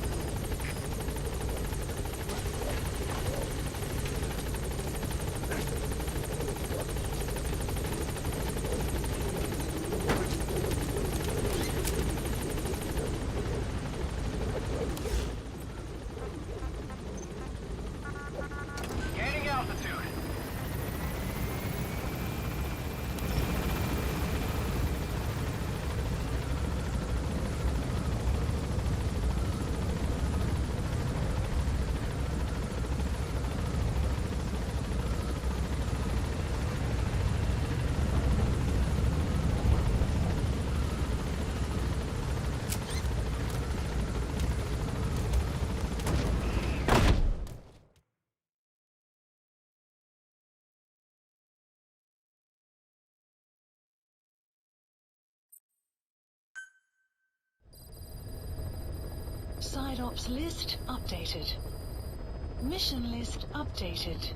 Side ops list updated. Mission list updated.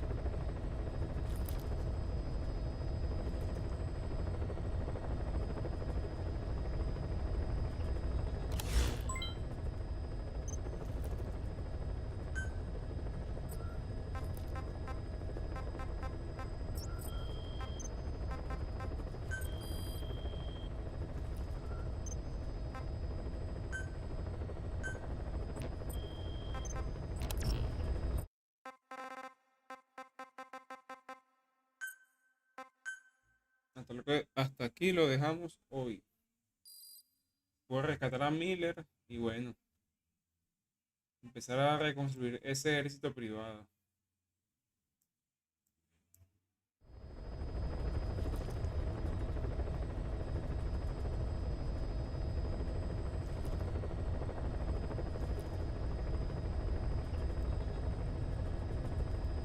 Hasta aquí lo dejamos hoy. Voy a rescatar a Miller y bueno, empezar a reconstruir ese ejército privado.